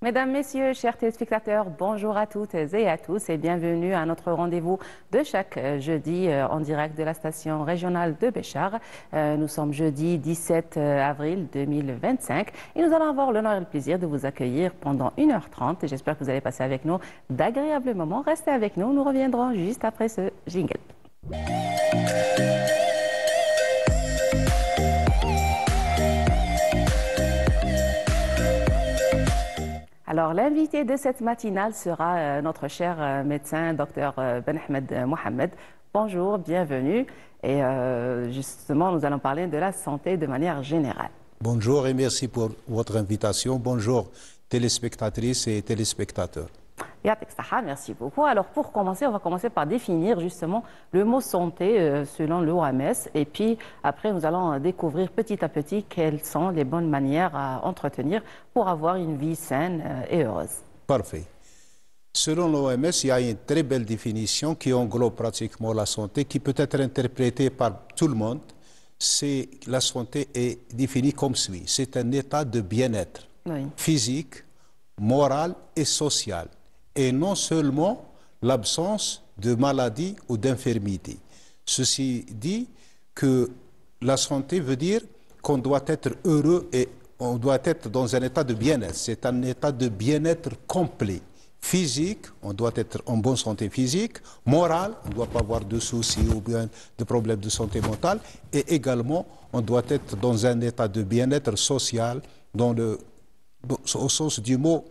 Mesdames, Messieurs, chers téléspectateurs, bonjour à toutes et à tous et bienvenue à notre rendez-vous de chaque jeudi en direct de la station régionale de Béchar. Nous sommes jeudi 17 avril 2025 et nous allons avoir l'honneur et le plaisir de vous accueillir pendant 1h30. J'espère que vous allez passer avec nous d'agréables moments. Restez avec nous, nous reviendrons juste après ce jingle. Alors, l'invité de cette matinale sera notre cher médecin, Dr Ben Ahmed Mohamed. Bonjour, bienvenue. Et justement, nous allons parler de la santé de manière générale. Bonjour et merci pour votre invitation. Bonjour, téléspectatrices et téléspectateurs. Merci beaucoup. Alors, pour commencer, on va commencer par définir justement le mot santé selon l'OMS. Et puis, après, nous allons découvrir petit à petit quelles sont les bonnes manières à entretenir pour avoir une vie saine et heureuse. Parfait. Selon l'OMS, il y a une très belle définition qui englobe pratiquement la santé, qui peut être interprétée par tout le monde. La santé est définie comme suit. C'est un état de bien-être physique, moral et social. Et non seulement l'absence de maladie ou d'infirmité. Ceci dit que la santé veut dire qu'on doit être heureux et on doit être dans un état de bien-être. C'est un état de bien-être complet. Physique, on doit être en bonne santé physique. Morale, on ne doit pas avoir de soucis ou bien de problèmes de santé mentale. Et également, on doit être dans un état de bien-être social au sens du mot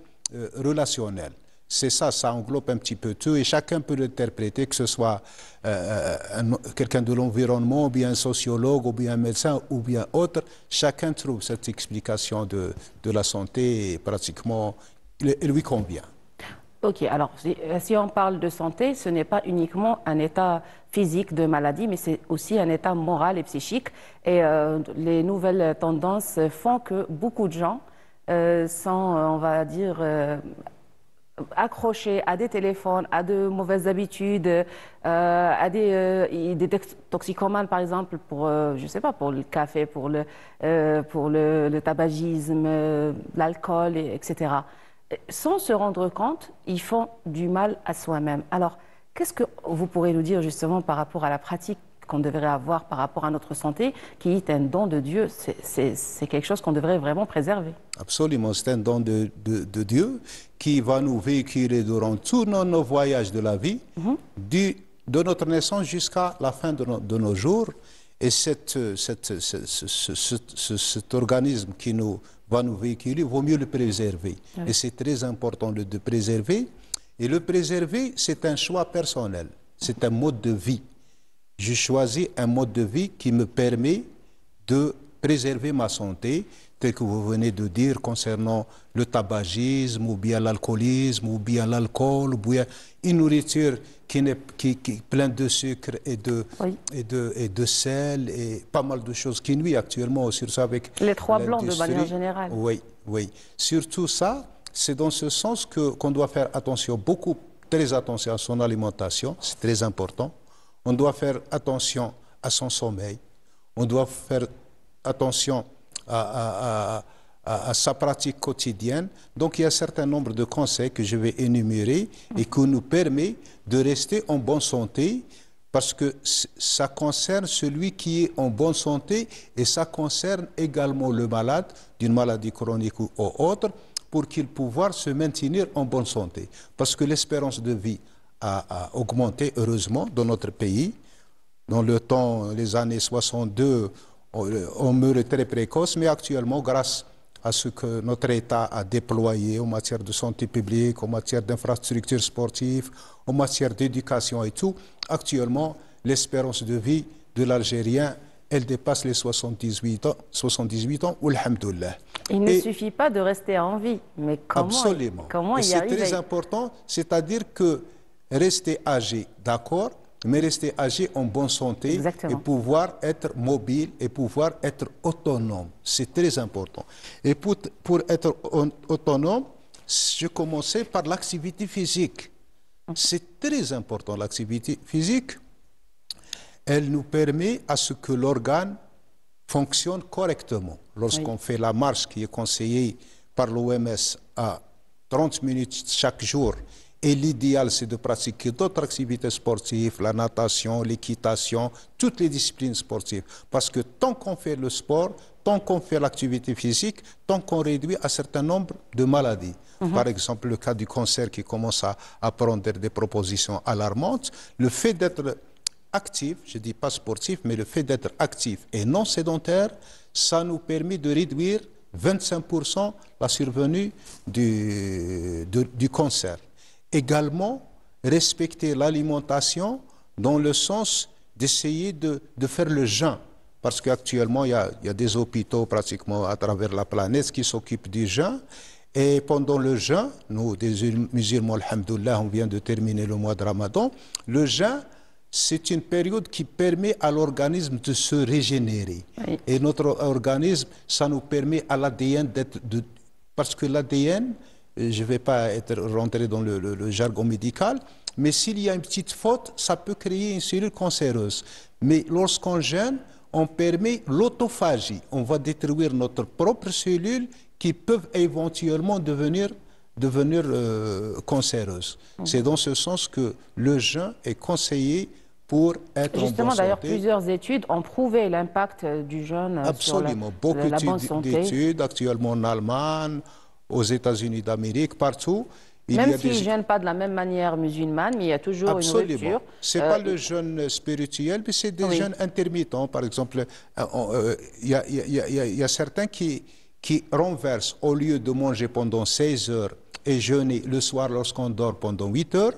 relationnel. C'est ça, ça englobe un petit peu tout et chacun peut l'interpréter, que ce soit quelqu'un de l'environnement, ou bien un sociologue, ou bien un médecin, ou bien autre. Chacun trouve cette explication de la santé et pratiquement, elle lui convient. Ok, alors si on parle de santé, ce n'est pas uniquement un état physique de maladie, mais c'est aussi un état moral et psychique. Et les nouvelles tendances font que beaucoup de gens sont, on va dire, accrochés à des téléphones, à de mauvaises habitudes, à des toxicomanes par exemple pour, je sais pas, pour le café, pour le tabagisme, l'alcool, etc. Sans se rendre compte, ils font du mal à soi-même. Alors, qu'est-ce que vous pourrez nous dire justement par rapport à la pratique qu'on devrait avoir par rapport à notre santé, qui est un don de Dieu? C'est quelque chose qu'on devrait vraiment préserver. Absolument, c'est un don de Dieu qui va nous véhiculer durant tous nos voyages de la vie, de notre naissance jusqu'à la fin de nos jours. Et cet organisme qui va nous véhiculer, il vaut mieux le préserver. Oui. Et c'est très important de préserver. Et le préserver, c'est un choix personnel, c'est un mode de vie. Je choisis un mode de vie qui me permet de préserver ma santé, tel que vous venez de dire concernant le tabagisme, ou bien l'alcoolisme, ou bien l'alcool, ou bien une nourriture qui est pleine de sucre et de sel, et pas mal de choses qui nuisent actuellement, surtout avec les trois blancs de manière générale. Oui, oui. Surtout ça, c'est dans ce sens qu'on doit faire attention, très attention à son alimentation, c'est très important. On doit faire attention à son sommeil. On doit faire attention à sa pratique quotidienne. Donc, il y a un certain nombre de conseils que je vais énumérer et qui nous permet de rester en bonne santé parce que ça concerne celui qui est en bonne santé et ça concerne également le malade d'une maladie chronique ou autre pour qu'il puisse se maintenir en bonne santé. Parce que l'espérance de vie a augmenté, heureusement, dans notre pays. Dans le temps, les années 62, on meurt très précoce, mais actuellement, grâce à ce que notre État a déployé en matière de santé publique, en matière d'infrastructures sportives, en matière d'éducation et tout, actuellement, l'espérance de vie de l'Algérien, elle dépasse les 78 ans, alhamdoulilah. Il ne suffit pas de rester en vie, mais comment y arriver? C'est très important, c'est-à-dire que rester âgé, d'accord, mais rester âgé en bonne santé. Exactement. Et pouvoir être mobile et pouvoir être autonome. C'est très important. Et pour être autonome, je commençais par l'activité physique. C'est très important, l'activité physique. Elle nous permet à ce que l'organe fonctionne correctement. Lorsqu'on fait la marche qui est conseillée par l'OMS à 30 minutes chaque jour, et l'idéal c'est de pratiquer d'autres activités sportives, la natation, l'équitation, toutes les disciplines sportives. Parce que tant qu'on fait le sport, tant qu'on fait l'activité physique, tant qu'on réduit un certain nombre de maladies. Par exemple, le cas du cancer qui commence à prendre des propositions alarmantes, le fait d'être actif, je ne dis pas sportif, mais le fait d'être actif et non sédentaire, ça nous permet de réduire 25% la survenue du cancer. Également, respecter l'alimentation dans le sens d'essayer de faire le jeûne. Parce qu'actuellement, il y a des hôpitaux pratiquement à travers la planète qui s'occupent du jeûne. Et pendant le jeûne, nous, des musulmans, alhamdoulilah, on vient de terminer le mois de Ramadan, le jeûne, c'est une période qui permet à l'organisme de se régénérer. Oui. Et notre organisme, ça nous permet à l'ADN d'être... Parce que l'ADN, je ne vais pas rentrer dans le jargon médical, mais s'il y a une petite faute, ça peut créer une cellule cancéreuse. Mais lorsqu'on jeûne, on permet l'autophagie. On va détruire notre propre cellule qui peuvent éventuellement devenir cancéreuses. C'est dans ce sens que le jeûne est conseillé pour être en bonne Justement, d'ailleurs, santé. plusieurs études ont prouvé l'impact du jeûne Absolument. sur Beaucoup la bonne santé. d'études actuellement en Allemagne, aux États-Unis d'Amérique, partout. Même s'ils ne jeûnent pas de la même manière musulmane, mais il y a toujours une rupture. Ce n'est pas le jeûne spirituel, mais c'est des jeûnes intermittents. Par exemple, il y a certains qui renversent, au lieu de manger pendant 16 heures et jeûner le soir lorsqu'on dort pendant 8 heures,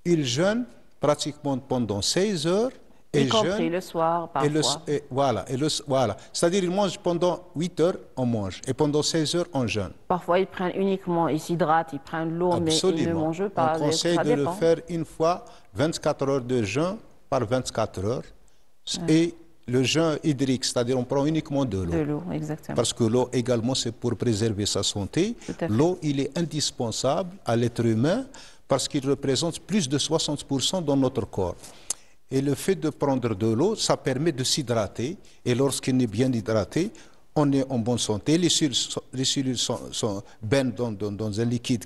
ils jeûnent pratiquement pendant 16 heures. Y compris le soir, parfois. Voilà. C'est-à-dire, ils mangent pendant 8 heures, on mange. Et pendant 16 heures, on jeûne. Parfois, ils prennent uniquement, ils s'hydratent, ils prennent l'eau, mais ils ne mangent pas. On conseille de le faire une fois, 24 heures de jeûne par 24 heures. Et le jeûne hydrique, c'est-à-dire on prend uniquement de l'eau. De l'eau, exactement. Parce que l'eau également, c'est pour préserver sa santé. L'eau, il est indispensable à l'être humain parce qu'il représente plus de 60% dans notre corps. Et le fait de prendre de l'eau, ça permet de s'hydrater. Et lorsqu'on est bien hydraté, on est en bonne santé. Les cellules sont baignent dans un liquide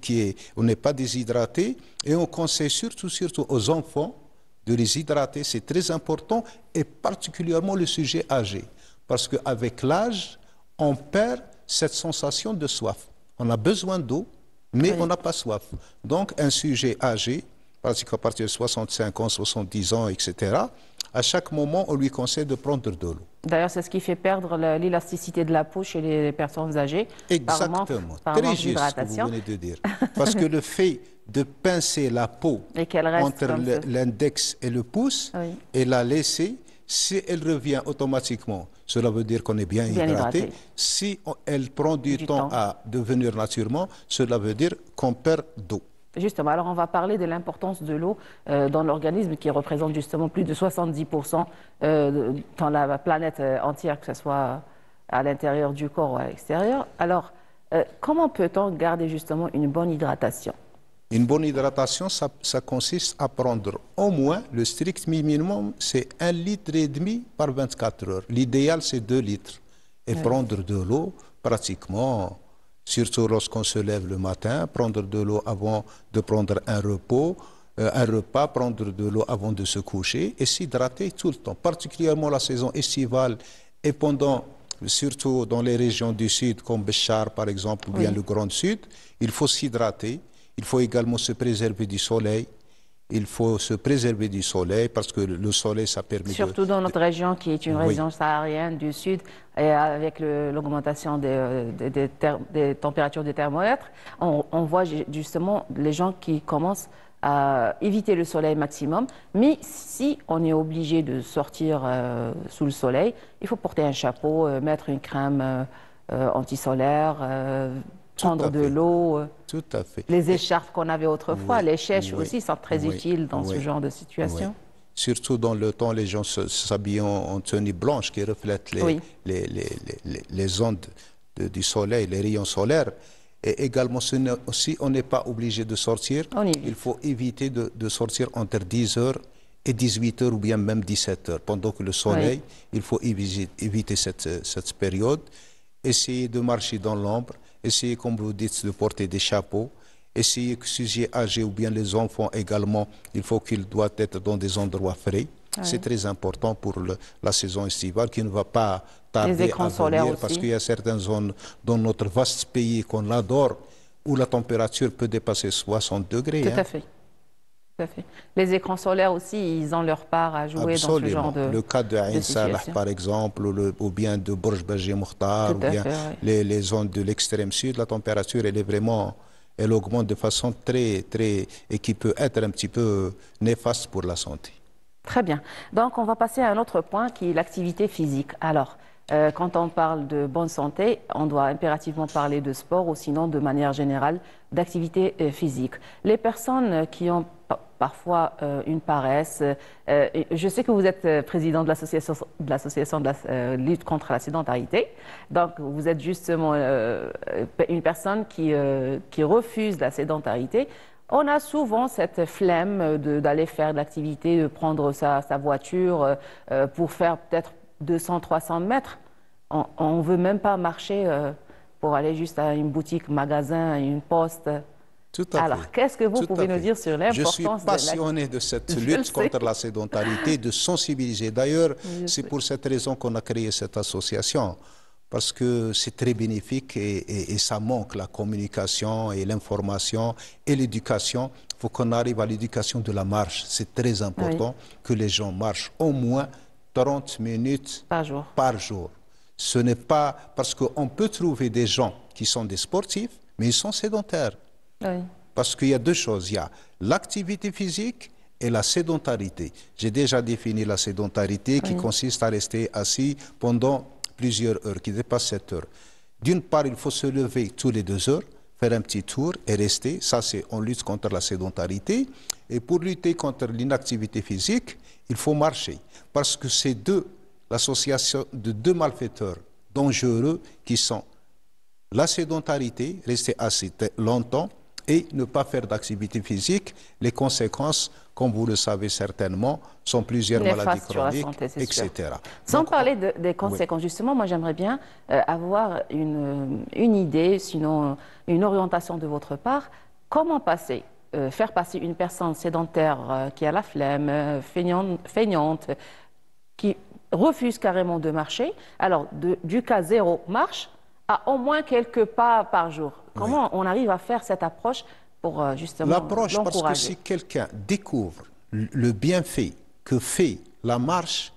on n'est pas déshydraté. Et on conseille surtout aux enfants de les hydrater. C'est très important, et particulièrement le sujet âgé. Parce qu'avec l'âge, on perd cette sensation de soif. On a besoin d'eau, mais on n'a pas soif. Donc, un sujet âgé, parce qu'à partir de 65 ans, 70 ans, etc., à chaque moment, on lui conseille de prendre de l'eau. D'ailleurs, c'est ce qui fait perdre l'élasticité de la peau chez les personnes âgées. Exactement. Très juste ce que vous venez de dire. Parce que le fait de pincer la peau entre l'index et le pouce et la laisser, si elle revient automatiquement, cela veut dire qu'on est bien hydraté. Si elle prend du temps à devenir naturellement, cela veut dire qu'on perd d'eau. Justement, alors on va parler de l'importance de l'eau dans l'organisme qui représente justement plus de 70% dans la planète entière, que ce soit à l'intérieur du corps ou à l'extérieur. Alors, comment peut-on garder justement une bonne hydratation? Une bonne hydratation, ça consiste à prendre au moins, le strict minimum, c'est 1,5 litre par 24 heures. L'idéal, c'est 2 litres. Et prendre de l'eau pratiquement... Surtout lorsqu'on se lève le matin, prendre de l'eau avant de prendre un repas, prendre de l'eau avant de se coucher et s'hydrater tout le temps, particulièrement la saison estivale et surtout dans les régions du sud comme Béchar par exemple ou bien le Grand Sud, il faut s'hydrater, il faut également se préserver du soleil. Il faut se préserver du soleil parce que le soleil, ça permet surtout dans notre région qui est une région saharienne du Sud et avec l'augmentation des températures des thermomètres, on voit justement les gens qui commencent à éviter le soleil maximum. Mais si on est obligé de sortir sous le soleil, il faut porter un chapeau, mettre une crème anti-solaire, prendre de l'eau. Tout à fait. Les écharpes qu'on avait autrefois, les chèches aussi sont très utiles dans ce genre de situation. Surtout dans le temps, les gens s'habillent en tenue blanche qui reflète les ondes du soleil, les rayons solaires. Et également, si on n'est pas obligé de sortir, il faut éviter de sortir entre 10 heures et 18 heures ou bien même 17 heures. Pendant que le soleil, il faut éviter cette période. Essayer de marcher dans l'ombre, essayer, comme vous dites, de porter des chapeaux, essayer que si j'ai âgé ou bien les enfants également, il faut qu'ils doivent être dans des endroits frais. C'est très important pour la saison estivale qui ne va pas tarder à venir parce qu'il y a certaines zones dans notre vaste pays qu'on adore où la température peut dépasser 60 degrés. Tout à fait. Tout à fait. Les écrans solaires aussi, ils ont leur part à jouer dans ce genre de Le cas de Ain Salah, par exemple, ou bien de Bourj Badji Mokhtar, ou bien les zones de l'extrême sud, la température, elle augmente de façon et qui peut être un petit peu néfaste pour la santé. Très bien. Donc, on va passer à un autre point qui est l'activité physique. Alors, quand on parle de bonne santé, on doit impérativement parler de sport ou sinon, de manière générale, d'activité physique. Les personnes qui ont parfois une paresse, je sais que vous êtes président de l'association de la lutte contre la sédentarité, donc vous êtes justement une personne qui refuse la sédentarité. On a souvent cette flemme d'aller faire de l'activité, de prendre sa voiture pour faire peut-être 200-300 mètres. On ne veut même pas marcher pour aller juste à une boutique, magasin, une poste. Tout à fait. Alors, qu'est-ce que vous pouvez nous dire sur l'importance de Je suis passionné de cette lutte contre la sédentarité, de sensibiliser. D'ailleurs, c'est pour cette raison qu'on a créé cette association. Parce que c'est très bénéfique et ça manque, la communication et l'information et l'éducation. Il faut qu'on arrive à l'éducation de la marche. C'est très important que les gens marchent au moins 30 minutes par jour. Ce n'est pas parce qu'on peut trouver des gens qui sont des sportifs, mais ils sont sédentaires. Parce qu'il y a deux choses. Il y a l'activité physique et la sédentarité. J'ai déjà défini la sédentarité qui consiste à rester assis pendant plusieurs heures, qui dépassent 7 heures. D'une part, il faut se lever tous les 2 heures, faire un petit tour et rester. Ça, c'est on lutte contre la sédentarité. Et pour lutter contre l'inactivité physique, il faut marcher. Parce que c'est l'association de deux malfaiteurs dangereux qui sont la sédentarité, rester assis longtemps, et ne pas faire d'activité physique. Les conséquences, comme vous le savez certainement, sont plusieurs maladies chroniques, etc. Sans parler des conséquences, justement, moi j'aimerais bien avoir une idée, sinon une orientation de votre part. Comment faire passer une personne sédentaire qui a la flemme, feignante, qui refuse carrément de marcher, alors du cas 0 marche, à au moins quelques pas par jour. Comment on arrive à faire cette approche pour justement l'approche, parce que si quelqu'un découvre le bienfait que fait la marche,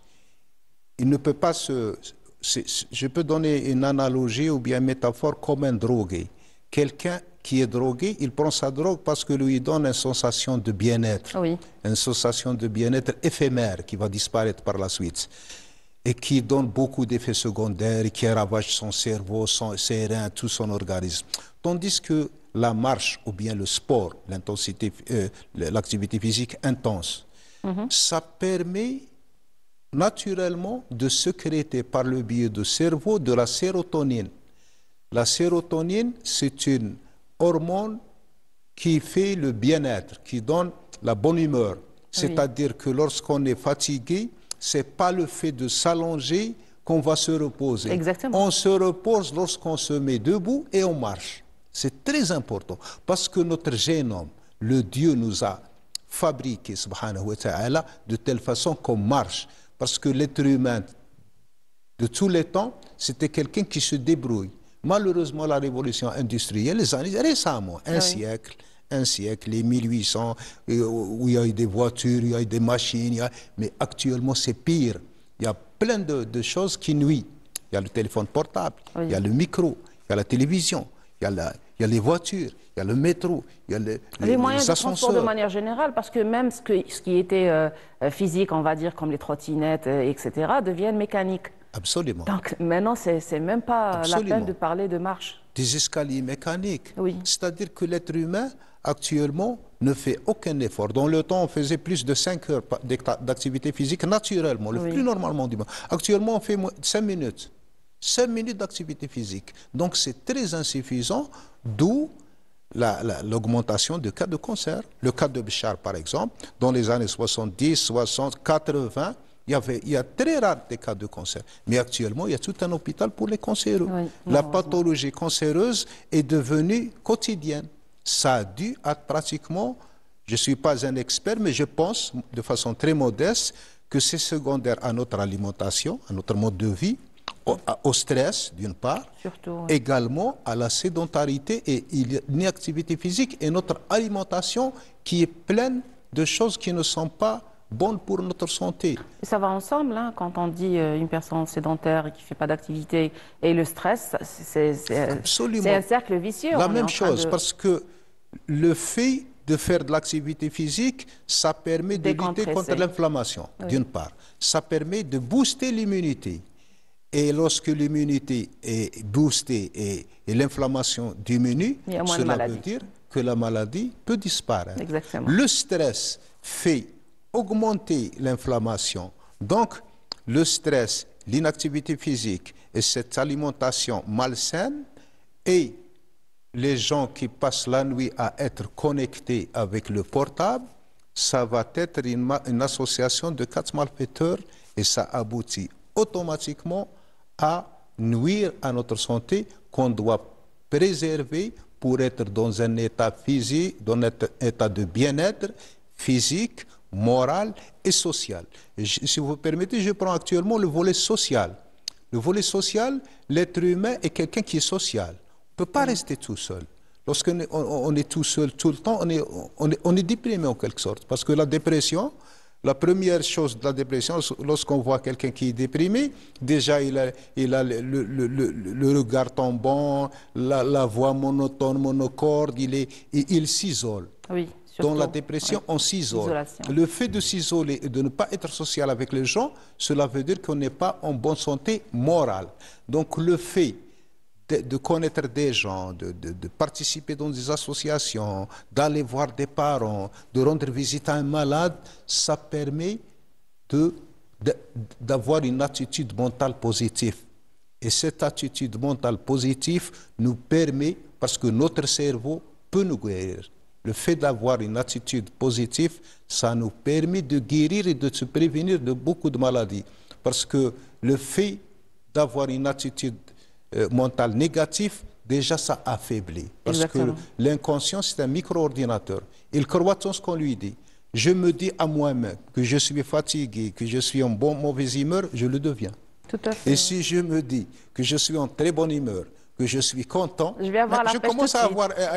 il ne peut pas je peux donner une analogie ou bien une métaphore comme un drogué. Quelqu'un qui est drogué, il prend sa drogue parce que lui donne une sensation de bien-être. Une sensation de bien-être éphémère qui va disparaître par la suite. Et qui donne beaucoup d'effets secondaires, qui ravage son cerveau, ses reins, tout son organisme. Tandis que la marche ou bien le sport, l'activité physique intense, ça permet naturellement de sécréter par le biais du cerveau de la sérotonine. La sérotonine, c'est une hormone qui fait le bien-être, qui donne la bonne humeur. C'est-à-dire que lorsqu'on est fatigué, ce n'est pas le fait de s'allonger qu'on va se reposer. Exactement. On se repose lorsqu'on se met debout et on marche. C'est très important parce que notre génome, le Dieu nous a fabriqué, subhanahu wa ta'ala, de telle façon qu'on marche. Parce que l'être humain de tous les temps, c'était quelqu'un qui se débrouille. Malheureusement, la révolution industrielle, les années récemment, un siècle, les 1800, où il y a eu des voitures, il y a eu des machines, mais actuellement c'est pire. Il y a plein de choses qui nuisent. Il y a le téléphone portable, il y a le micro, il y a la télévision, il y a les voitures, il y a le métro, il y a les moyens de transport de manière générale, parce que même ce qui était physique, on va dire, comme les trottinettes, etc., deviennent mécaniques. Absolument. Donc maintenant, c'est même pas la peine de parler de marche. Des escaliers mécaniques. C'est-à-dire que l'être humain, actuellement, ne fait aucun effort. Dans le temps, on faisait plus de 5 heures d'activité physique naturellement, le plus normalement du monde. Actuellement, on fait 5 minutes. 5 minutes d'activité physique. Donc c'est très insuffisant, d'où l'augmentation de cas de cancer. Le cas de Bichar, par exemple, dans les années 70, 60, 80, il y a très rare des cas de cancer. Mais actuellement, il y a tout un hôpital pour les cancéreux. Oui, La pathologie cancéreuse est devenue quotidienne. Ça a dû à pratiquement, je ne suis pas un expert, mais je pense de façon très modeste que c'est secondaire à notre alimentation, à notre mode de vie, au stress d'une part, surtout, également à la sédentarité et l'inactivité physique et notre alimentation qui est pleine de choses qui ne sont pas bonnes pour notre santé. Ça va ensemble, hein, quand on dit une personne sédentaire qui ne fait pas d'activité et le stress, c'est un cercle vicieux. La même chose, parce que le fait de faire de l'activité physique, ça permet de lutter contre l'inflammation, d'une part. Ça permet de booster l'immunité. Et lorsque l'immunité est boostée et l'inflammation diminue, cela veut dire que la maladie peut disparaître. Exactement. Le stress fait augmenter l'inflammation. Donc, le stress, l'inactivité physique et cette alimentation malsaine et les gens qui passent la nuit à être connectés avec le portable, ça va être une association de 4 malfaiteurs et ça aboutit automatiquement à nuire à notre santé qu'on doit préserver pour être dans un état physique, dans un état de bien-être physique, moral et social. Si vous permettez, je prends actuellement le volet social. Le volet social, l'être humain est quelqu'un qui est social. On ne peut pas rester tout seul. Lorsqu'on est tout seul tout le temps, on est déprimé en quelque sorte. Parce que la dépression, la première chose de la dépression, lorsqu'on voit quelqu'un qui est déprimé, déjà il a le regard tombant, la voix monotone, monocorde, il s'isole. Oui. Dans la dépression, on s'isole. Le fait de s'isoler et de ne pas être social avec les gens, cela veut dire qu'on n'est pas en bonne santé morale. Donc le fait de connaître des gens, de participer dans des associations, d'aller voir des parents, de rendre visite à un malade, ça permet d'avoir une attitude mentale positive. Et cette attitude mentale positive nous permet, parce que notre cerveau peut nous guérir. Le fait d'avoir une attitude positive, ça nous permet de guérir et de se prévenir de beaucoup de maladies. Parce que le fait d'avoir une attitude mentale négative, déjà ça affaiblit. Parce Exactement. que l'inconscient, c'est un micro-ordinateur. Il croit tout ce qu'on lui dit. Je me dis à moi-même que je suis fatigué, que je suis en mauvaise humeur, je le deviens. Tout à fait. Et si je me dis que je suis en très bonne humeur, que je suis content, je commence à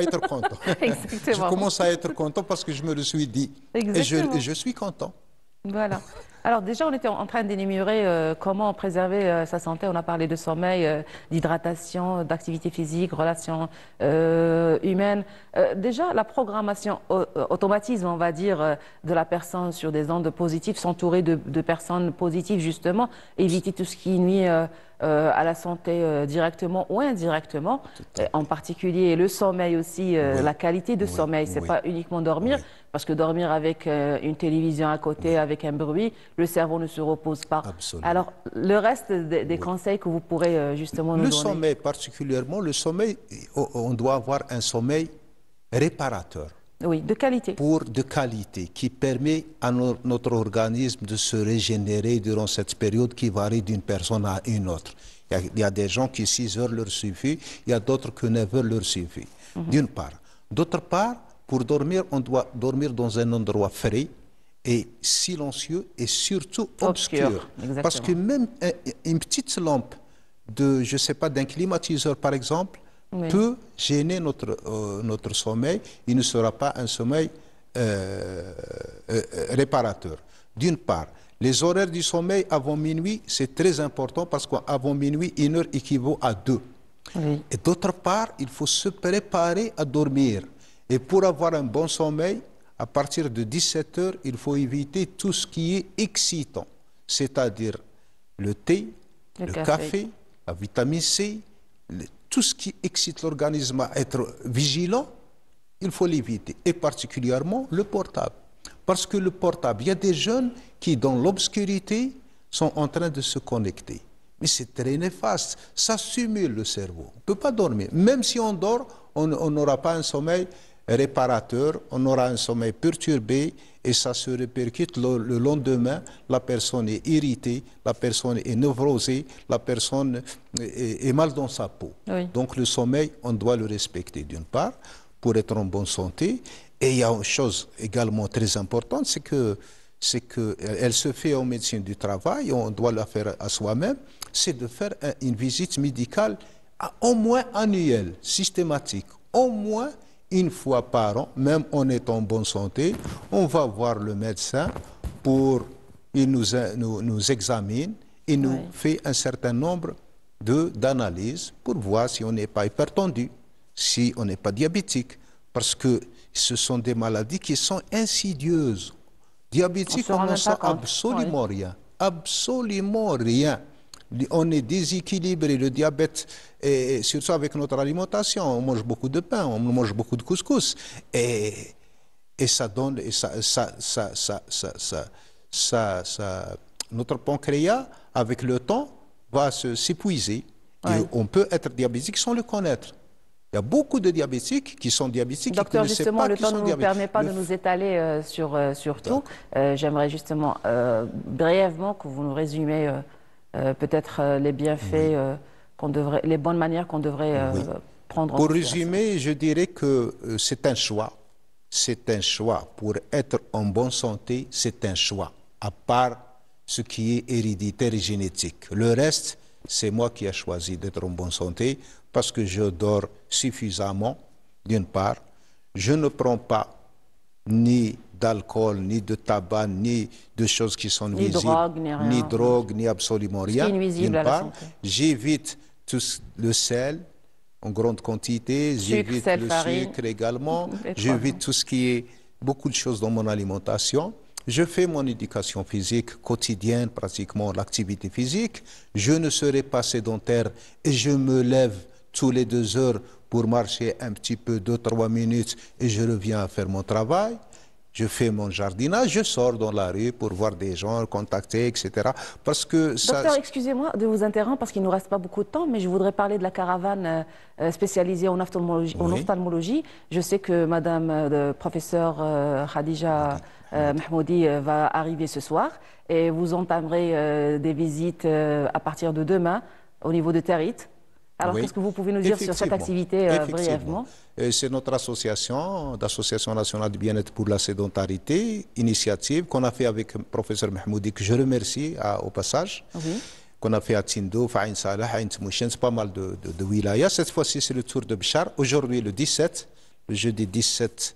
être content. Exactement. Je commence à être content parce que je me le suis dit. Exactement. Et je suis content. Voilà. Alors déjà, on était en train d'énumérer comment préserver sa santé. On a parlé de sommeil, d'hydratation, d'activité physique, relations humaines. Déjà, la programmation automatisme, on va dire, de la personne sur des ondes positives, s'entourer de personnes positives, justement, éviter tout ce qui nuit à la santé directement ou indirectement, en particulier le sommeil aussi, la qualité de sommeil. C'est pas uniquement dormir, parce que dormir avec une télévision à côté, avec un bruit, le cerveau ne se repose pas. Absolument. Alors, le reste des conseils que vous pourrez justement nous donner. Le sommeil, particulièrement, le sommeil, on doit avoir un sommeil réparateur. Oui, de qualité. De qualité, qui permet à notre organisme de se régénérer durant cette période qui varie d'une personne à une autre. Il y a des gens qui 6 heures leur suffit, il y a d'autres que 9 heures leur suffit, d'une part. D'autre part, pour dormir, on doit dormir dans un endroit frais et silencieux et surtout obscur. Parce que même une petite lampe je ne sais pas, d'un climatiseur par exemple, peut gêner notre sommeil. Il ne sera pas un sommeil réparateur. D'une part, les horaires du sommeil avant minuit, c'est très important parce qu'avant minuit, 1 heure équivaut à 2. Oui. Et d'autre part, il faut se préparer à dormir. Et pour avoir un bon sommeil, à partir de 17 heures, il faut éviter tout ce qui est excitant, c'est-à-dire le thé, le café, la vitamine C, tout ce qui excite l'organisme à être vigilant, il faut l'éviter, et particulièrement le portable. Parce que le portable, il y a des jeunes qui, dans l'obscurité, sont en train de se connecter. Mais c'est très néfaste. Ça stimule le cerveau. On ne peut pas dormir. Même si on dort, on n'aura pas un sommeil réparateur, on aura un sommeil perturbé et ça se répercute le lendemain. La personne est irritée, la personne est névrosée, la personne est mal dans sa peau. Oui. Donc le sommeil, on doit le respecter d'une part pour être en bonne santé. Et il y a une chose également très importante, c'est que elle se fait en médecine du travail, on doit la faire à soi-même, c'est de faire une visite médicale au moins annuelle, systématique, au moins une fois par an, même en étant en bonne santé, on va voir le médecin il nous examine, il nous fait un certain nombre d'analyses pour voir si on n'est pas hypertendu, si on n'est pas diabétique, parce que ce sont des maladies qui sont insidieuses. Diabétique, on n'en sent absolument rien. Absolument rien. On est déséquilibré, le diabète, et surtout avec notre alimentation. On mange beaucoup de pain, on mange beaucoup de couscous. Et ça donne, notre pancréas, avec le temps, va s'épuiser. Et on peut être diabétique sans le connaître. Il y a beaucoup de diabétiques qui sont diabétiques. Docteur, justement, le temps ne nous permet pas de nous étaler sur tout. J'aimerais justement brièvement que vous nous résumez peut-être les bienfaits, les bonnes manières qu'on devrait prendre en considération. Pour résumer, je dirais que c'est un choix. C'est un choix. Pour être en bonne santé, c'est un choix. À part ce qui est héréditaire et génétique. Le reste, c'est moi qui ai choisi d'être en bonne santé parce que je dors suffisamment, d'une part. Je ne prends pas ni d'alcool, ni de tabac, ni de choses qui sont nuisibles. Ni drogue, ni absolument rien. D'une part, j'évite tout le sel en grande quantité, j'évite le sucre également, j'évite tout ce qui est beaucoup de choses dans mon alimentation. Je fais mon éducation physique quotidienne, pratiquement l'activité physique. Je ne serai pas sédentaire et je me lève tous les 2 heures pour marcher un petit peu, 2-3 minutes et je reviens à faire mon travail. Je fais mon jardinage, je sors dans la rue pour voir des gens, contacter, etc. Parce que Docteur, excusez-moi de vous interrompre parce qu'il ne nous reste pas beaucoup de temps, mais je voudrais parler de la caravane spécialisée en ophtalmologie. Je sais que Madame le professeur Khadija Mahmoudi va arriver ce soir et vous entamerez des visites à partir de demain au niveau de Territ. Alors, qu'est-ce que vous pouvez nous dire sur cette activité brièvement? C'est notre association, l'Association nationale du bien-être pour la sédentarité, initiative qu'on a fait avec le professeur Mahmoudi, que je remercie au passage, qu'on a fait à Tindo, Fa'in Salah, Ain Tmouchen, c'est pas mal de wilayas. Cette fois-ci, c'est le tour de Bchar. Aujourd'hui, le jeudi 17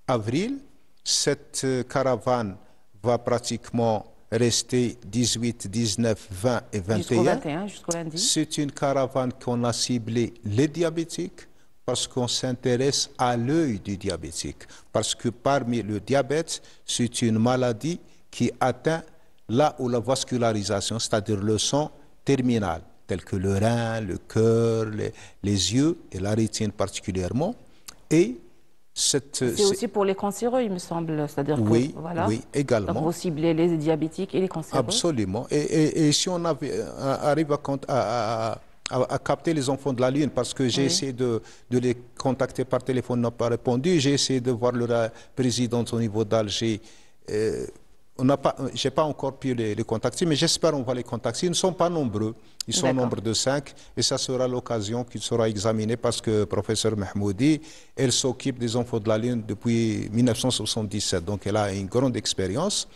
avril, cette caravane va pratiquement rester 18, 19, 20 et 21. Jusqu'au lundi. C'est une caravane qu'on a ciblée les diabétiques parce qu'on s'intéresse à l'œil du diabétique. Parce que parmi le diabète, c'est une maladie qui atteint là où la vascularisation, c'est-à-dire le sang terminal, tel que le rein, le cœur, les yeux et la rétine particulièrement. Et c'est aussi pour les cancéreux, il me semble. C'est-à-dire oui, oui, également. Donc vous ciblez les diabétiques et les cancéreux. Absolument. Et si on arrive à capter les enfants de la Lune, parce que j'ai essayé de les contacter par téléphone, n'a pas répondu. J'ai essayé de voir leur présidente au niveau d'Alger. Je n'ai pas encore pu les contacter, mais j'espère qu'on va les contacter. Ils ne sont pas nombreux. Ils sont au nombre de 5 et ça sera l'occasion qu'il sera examiné parce que le professeur Mahmoudi, elle s'occupe des enfants de la Lune depuis 1977. Donc elle a une grande expérience.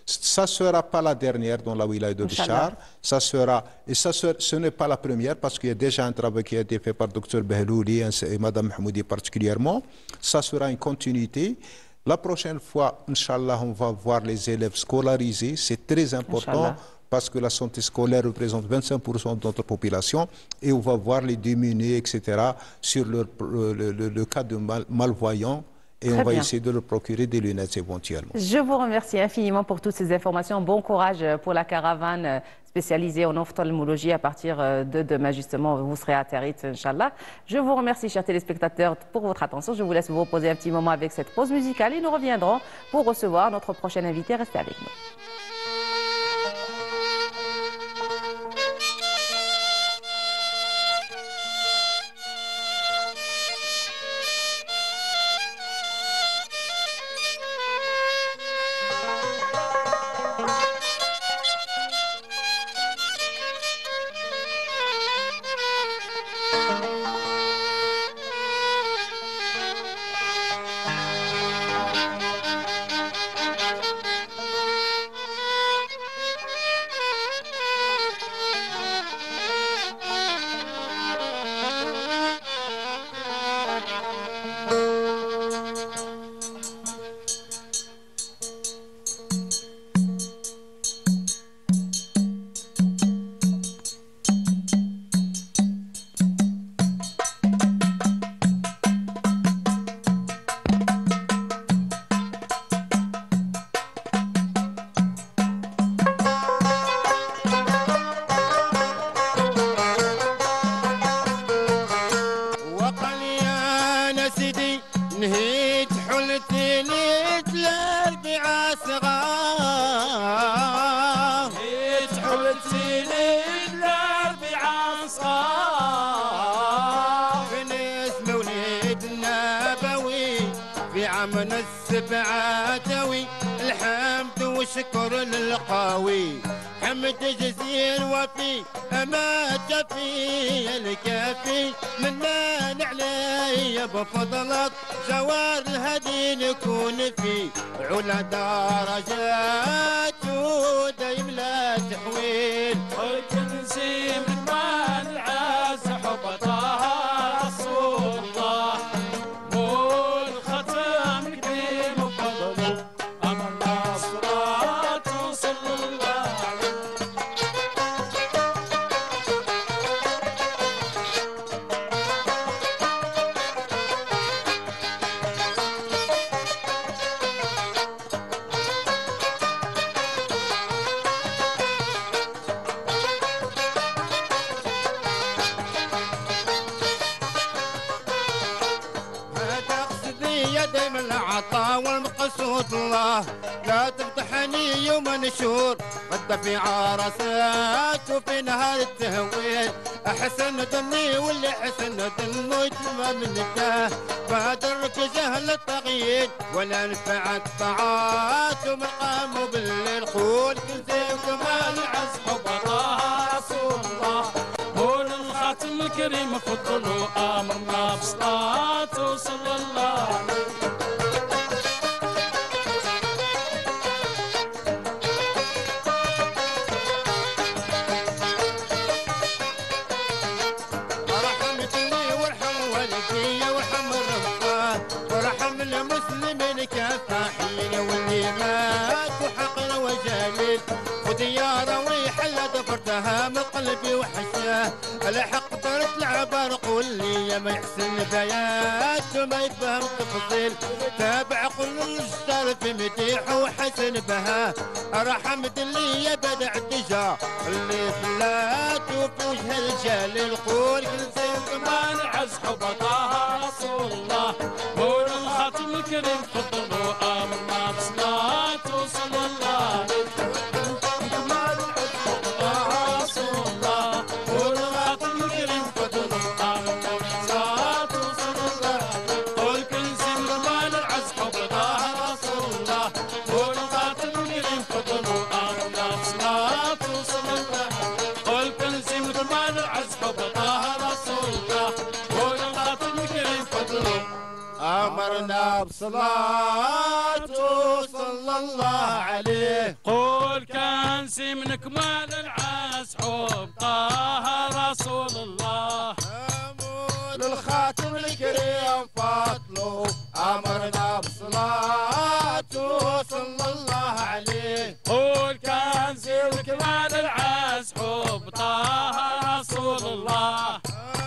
Ça ne sera pas la dernière dans la wilaya de Bchar. Ce n'est pas la première parce qu'il y a déjà un travail qui a été fait par le Dr Behlouli et Mme Mahmoudi particulièrement. Ça sera une continuité. La prochaine fois, Inch'Allah, on va voir les élèves scolarisés. C'est très important parce que la santé scolaire représente 25% de notre population et on va voir les démunis, etc., sur le cas de malvoyants. Et on va essayer de leur procurer des lunettes éventuellement. Je vous remercie infiniment pour toutes ces informations. Bon courage pour la caravane spécialisée en ophtalmologie à partir de demain, justement. Vous serez à Territ, Inch'Allah. Je vous remercie, chers téléspectateurs, pour votre attention. Je vous laisse vous reposer un petit moment avec cette pause musicale et nous reviendrons pour recevoir notre prochain invité. Restez avec nous. صغار يتحبتي للدرب عصار بنت مولد النبوي في عامنا السبعاتوي الحمد والشكر للقاوي حمد جزيل وفي ما جفي الكافي منان علي بفضلك جوار الهدي نكون في علا درجات ودايم لا تحويل والكنزي من مال العز حبطها رسول الله والختم كريم بفضله أمرنا الصلاة صلى الله عليه. يدي من العطاء والمقصود الله لا تفتحني يوم نشور غدا في عرسات وفي نهار التهويل احسن دني واللي حسن دنو يتم منك بادرك جهل التغيير ولا نفع الطاعات ومقام بالليل خول كنزي وكمال العز حبطها رسول الله هون الخاتم الكريم فضلوا امرنا بصلاته صلى الله عليه. رحمتني وارحم والدي وارحم الرفاه وارحم المسلمين كافة حين واللي مات وحقر وجليل خذ يا رويح لا دبرتها من قلبي وحشاه الحق طرت العبر قول لي ما يحسن بيات وما يفهم تفصيل تابع كل الشطر في مديح وحسن بها رحمت لي يا بدع الدجا اللي فلات وفي وجه الجليل قول كل زين كمان عز حبطها رسول الله هون الخاتم الكريم فضلوا امرنا بصلاته صلى الله عليه. كمان عز حبطها رسول الله هون الخاتم الكريم فضلوا امرنا بصلاته صلى الله عليه. قول كنزي كمان العز حبطها رسول الله هون الخاتم الكريم فضلوا امرنا بصلاته صلى الله عليه. قول كنزي كمان العز حبطها رسول الله هون الخاتم الكريم فضلوا أمرنا بصلاته صلى الله عليه. قول كنزي من كمال العز حب طه رسول الله أمول الخاتم الكريم فضله أمرنا بصلاته صلى الله عليه. قول كنزي من كمال العز حب طه رسول الله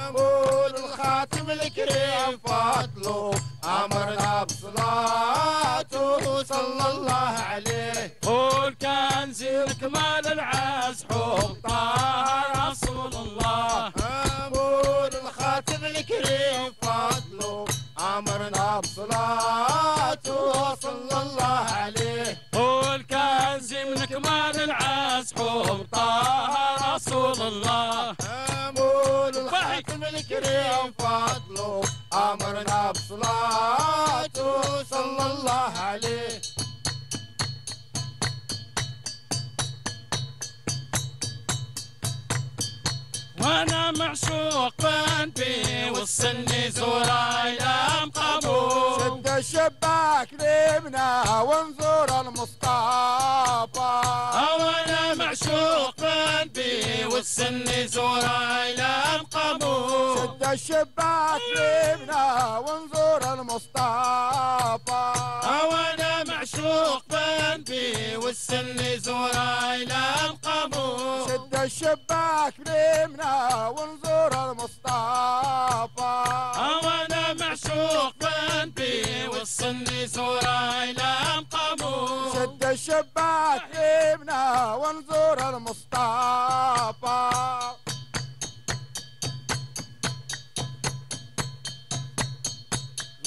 أمول الخاتم الكريم فضله أمرنا بصلاته صلى الله عليه. قول كنزي من كمال العز حب طه رسول الله أمول الخاتم الكريم فضله أمرنا بصلاته صلى الله عليه. قول كنزي من كمال العز حب طه رسول الله أمول الخاتم الكريم فضله أمرنا بصلاته صلى الله عليه. وانا معشوق بي والسن زرايا مقبول شد الشباك ليمنا وانظر المصطفى. وانا معشوق بي والسن زرايا مقبول شد الشباك ليمنا وانظر المصطفى. وانا معشوق بي والسن زرايا مقبول شد الشباك ليمنا وانظر المصطفى. وانا معشوق بي والسن زرايا مقبول شد الشباك ليمنا وانظر المصطفى.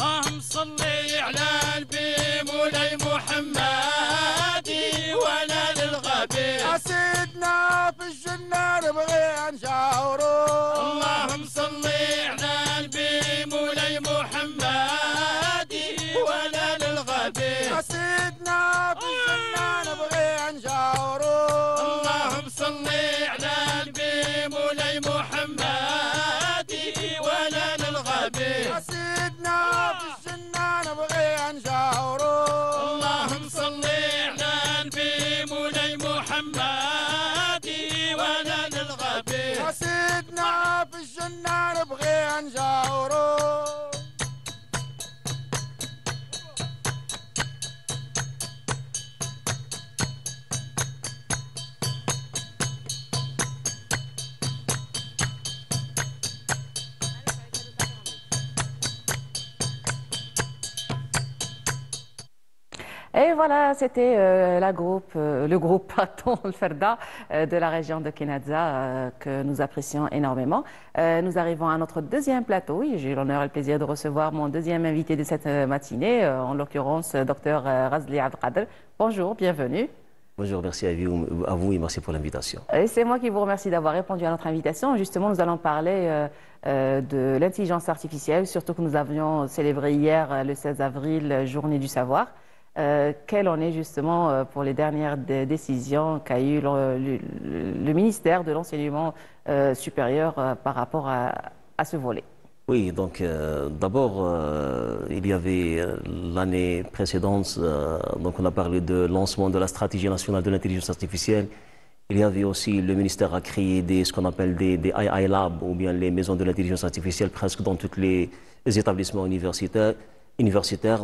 اللهم صل على النبي مولاي محمد كنا نبغي نجاورو Et voilà, c'était le groupe pardon, le Ferda de la région de Kenadza que nous apprécions énormément. Nous arrivons à notre deuxième plateau. Oui, j'ai l'honneur et le plaisir de recevoir mon deuxième invité de cette matinée, en l'occurrence Dr Razli Abdelkader. Bonjour, bienvenue. Bonjour, merci à vous et merci pour l'invitation. Et c'est moi qui vous remercie d'avoir répondu à notre invitation. Justement, nous allons parler de l'intelligence artificielle, surtout que nous avions célébré hier, le 16 avril, Journée du savoir. Quelle en est justement pour les dernières décisions qu'a eu le ministère de l'Enseignement supérieur par rapport à ce volet? Oui, donc d'abord, il y avait l'année précédente, donc on a parlé de lancement de la stratégie nationale de l'intelligence artificielle. Il y avait aussi, le ministère a créé ce qu'on appelle des AI Labs, ou bien les maisons de l'intelligence artificielle presque dans tous les établissements universitaires.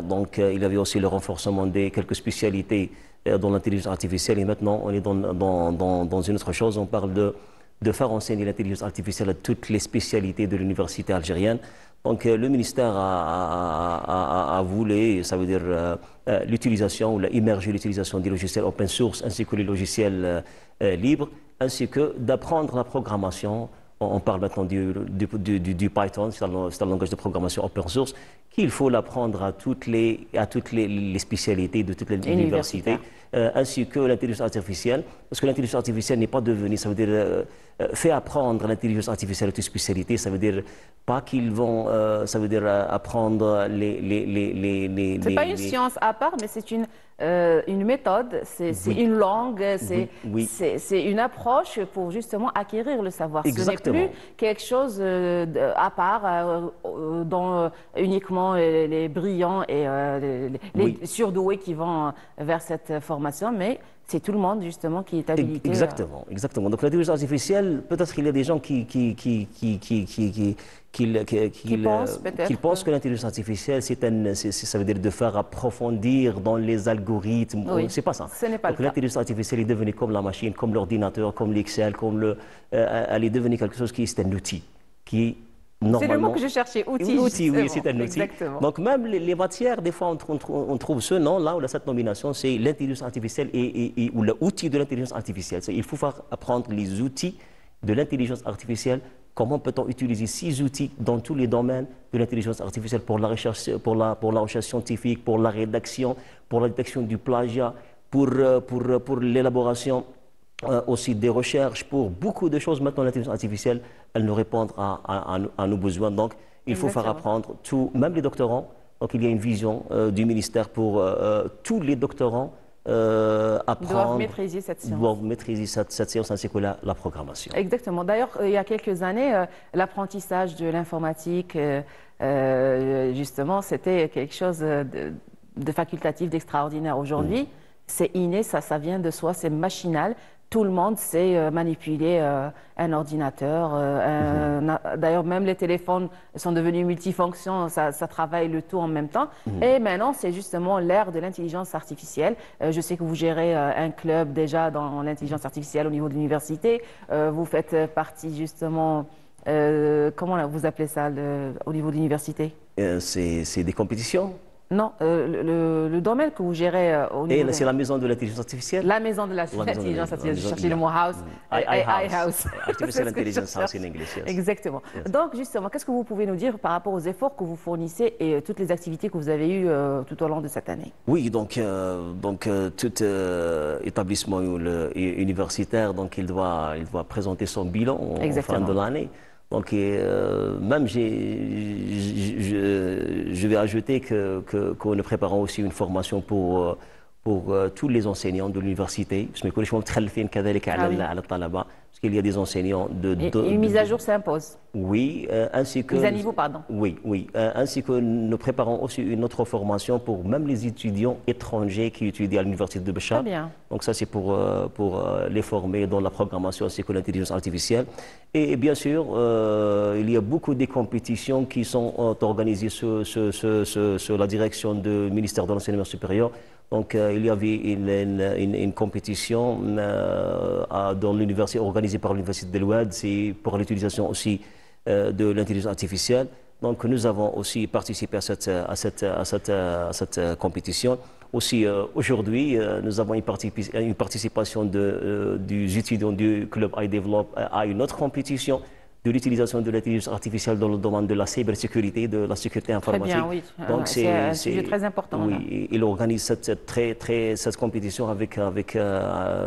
Donc il y avait aussi le renforcement des quelques spécialités dans l'intelligence artificielle. Et maintenant, on est dans une autre chose. On parle de faire enseigner l'intelligence artificielle à toutes les spécialités de l'université algérienne. Donc le ministère a voulu, ça veut dire l'utilisation ou immerger l'utilisation des logiciels open source ainsi que les logiciels libres, ainsi que d'apprendre la programmation. On parle maintenant du Python, c'est un langage de programmation open source, qu'il faut l'apprendre à toutes les spécialités de toutes les universités, ainsi que l'intelligence artificielle, parce que l'intelligence artificielle n'est pas devenue, ça veut dire, fait apprendre l'intelligence artificielle à toutes les spécialités, ça veut dire pas qu'ils vont, ça veut dire apprendre C'est pas une science à part, mais c'est une méthode, c'est une langue, c'est une approche pour justement acquérir le savoir. Exactement. Ce n'est plus quelque chose à part dont uniquement les brillants et les surdoués qui vont vers cette formation, mais c'est tout le monde justement qui est habilité. Exactement, exactement. Donc l'intelligence artificielle, peut-être qu'il y a des gens qui pensent que l'intelligence artificielle, ça veut dire de faire approfondir dans les algorithmes. Oui, c'est pas ça. Ce n'est pas donc l'intelligence artificielle est devenue comme la machine, comme l'ordinateur, comme l'Excel, elle est devenue quelque chose qui est un outil qui c'est le mot que je cherchais, outil. Oui, c'est un outil. Exactement. Donc même les matières, des fois on trouve ce nom-là, ou cette nomination, c'est l'intelligence artificielle ou l'outil de l'intelligence artificielle. Il faut faire apprendre les outils de l'intelligence artificielle. Comment peut-on utiliser ces outils dans tous les domaines de l'intelligence artificielle pour la recherche, pour la recherche scientifique, pour la rédaction, pour la détection du plagiat, pour l'élaboration aussi des recherches, pour beaucoup de choses. Maintenant, l'intelligence artificielle, elle nous répond à nos besoins. Donc, il faut faire apprendre tout, même les doctorants. Donc, il y a une vision du ministère pour tous les doctorants apprendre. Doivent maîtriser cette science. Doivent maîtriser cette science ainsi que la programmation. Exactement. D'ailleurs, il y a quelques années, l'apprentissage de l'informatique, justement, c'était quelque chose de facultatif, d'extraordinaire. Aujourd'hui, c'est inné, ça vient de soi, c'est machinal. Tout le monde sait manipuler un ordinateur. D'ailleurs, même les téléphones sont devenus multifonctions, ça travaille le tout en même temps. Et maintenant, c'est justement l'ère de l'intelligence artificielle. Je sais que vous gérez un club déjà dans l'intelligence artificielle au niveau de l'université. Vous faites partie justement, comment vous appelez ça au niveau de l'université? C'est des compétitions. Non, le domaine que vous gérez au niveau... C'est la maison de l'intelligence artificielle. La maison de l'intelligence artificielle. Je cherchais le mot house. House. Artificial Intelligence House in English. Yes. Exactement. Yes. Donc justement, qu'est-ce que vous pouvez nous dire par rapport aux efforts que vous fournissez et toutes les activités que vous avez eues tout au long de cette année? Oui, donc tout établissement universitaire, donc il doit présenter son bilan en fin de l'année. Donc, même je vais ajouter qu'on est préparant aussi une formation pour tous les enseignants de l'université. parce qu'il y a des enseignants Et une mise à jour s'impose. oui, ainsi que... Mise à niveau, pardon. Oui, oui. Ainsi que nous préparons aussi une autre formation pour même les étudiants étrangers qui étudient à l'université de Béchar. Très bien. Donc ça, c'est pour les former dans la programmation ainsi que l'intelligence artificielle. Et bien sûr, il y a beaucoup de compétitions qui sont organisées sur la direction du ministère de l'Enseignement supérieur. Donc, il y avait une compétition dans l'université organisée par l'université de l'Oued, c'est pour l'utilisation aussi de l'intelligence artificielle. Donc, nous avons aussi participé à cette compétition. Aussi, aujourd'hui, nous avons une participation des étudiants du club iDevelop à une autre compétition de l'utilisation de l'intelligence artificielle dans le domaine de la cybersécurité, de la sécurité informatique. Très bien, oui. Donc, c'est un sujet très important. Oui, il organise cette compétition avec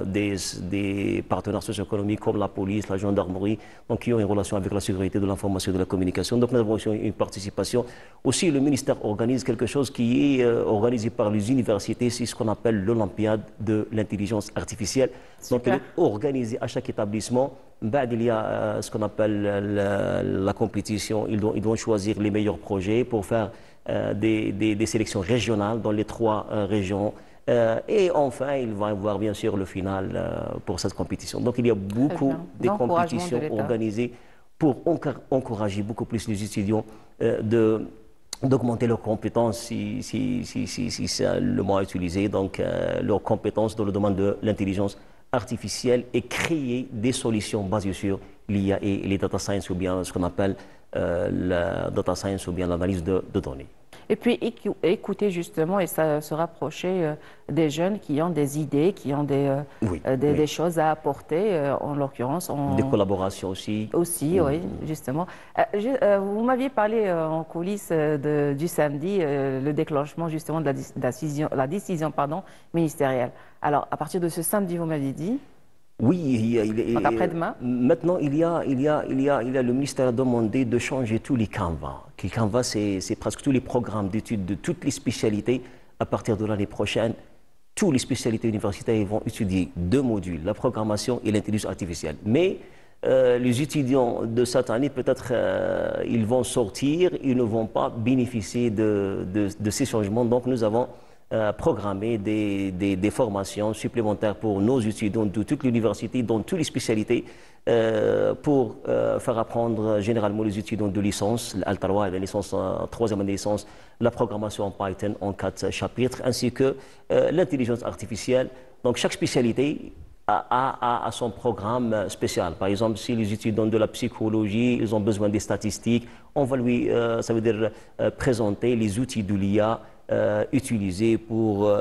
des partenaires socio-économiques comme la police, la gendarmerie, donc qui ont une relation avec la sécurité de l'information et de la communication. Donc nous avons aussi une participation. Aussi, le ministère organise quelque chose qui est organisé par les universités, c'est ce qu'on appelle l'Olympiade de l'intelligence artificielle. Super. Donc elle est organisée à chaque établissement. Il y a ce qu'on appelle la compétition. Ils doivent choisir les meilleurs projets pour faire des sélections régionales dans les 3 régions. Et enfin, il va y avoir bien sûr le final pour cette compétition. Donc il y a beaucoup de compétitions organisées pour encourager beaucoup plus les étudiants d'augmenter leurs compétences, si c'est le mot à utiliser, donc leurs compétences dans le domaine de l'intelligence artificielle et créer des solutions basées sur l'IA et les data science ou bien ce qu'on appelle la data science ou bien l'analyse de données. Et puis écouter justement et se rapprocher des jeunes qui ont des idées, qui ont des choses à apporter, en l'occurrence. Des collaborations aussi. Aussi, oui, justement. Vous m'aviez parlé en coulisses du samedi, le déclenchement justement de la décision ministérielle. Alors, à partir de ce samedi, vous m'aviez dit. Oui, donc après-demain. Maintenant, le ministère a demandé de changer tous les Canvas. Les Canvas, c'est presque tous les programmes d'études de toutes les spécialités. À partir de l'année prochaine, toutes les spécialités universitaires vont étudier 2 modules, la programmation et l'intelligence artificielle. Mais les étudiants de cette année, peut-être, ils vont sortir, ils ne vont pas bénéficier de ces changements. Donc, nous avons programmer des formations supplémentaires pour nos étudiants de toute l'université, dans toutes les spécialités, pour faire apprendre généralement les étudiants de licence, l'Al-3 et la licence, 3e année de licence, la programmation en Python en 4 chapitres, ainsi que l'intelligence artificielle. Donc chaque spécialité a son programme spécial. Par exemple, si les étudiants de la psychologie, ils ont besoin des statistiques, on va lui, ça veut dire, présenter les outils de l'IA utilisés pour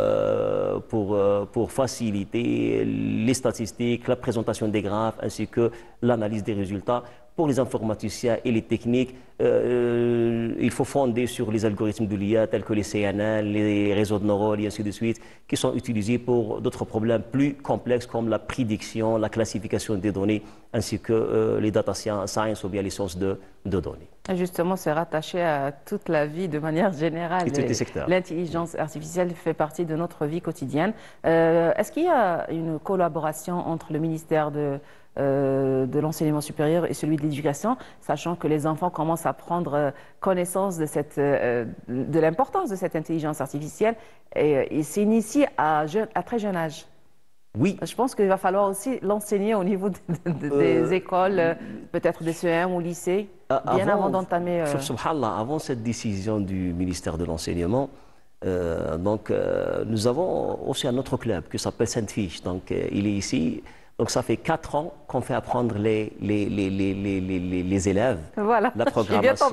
faciliter les statistiques, la présentation des graphes ainsi que l'analyse des résultats. Pour les informaticiens et les techniques, il faut fonder sur les algorithmes de l'IA tels que les CNN, les réseaux de neurones et ainsi de suite, qui sont utilisés pour d'autres problèmes plus complexes comme la prédiction, la classification des données, ainsi que les data science ou bien les sciences de données. Et justement, c'est rattaché à toute la vie de manière générale. L'intelligence artificielle fait partie de notre vie quotidienne. Est-ce qu'il y a une collaboration entre le ministère de l'enseignement supérieur et celui de l'éducation, sachant que les enfants commencent à prendre connaissance de l'importance de cette intelligence artificielle et s'initient à très jeune âge? Oui. Je pense qu'il va falloir aussi l'enseigner au niveau des écoles, peut-être des CE1 ou lycée, bien avant d'entamer... Subhanallah, avant cette décision du ministère de l'enseignement, nous avons aussi un autre club qui s'appelle Sainte-Fiche. Donc, il est ici. Donc, ça fait 4 ans qu'on fait apprendre les élèves la programmation,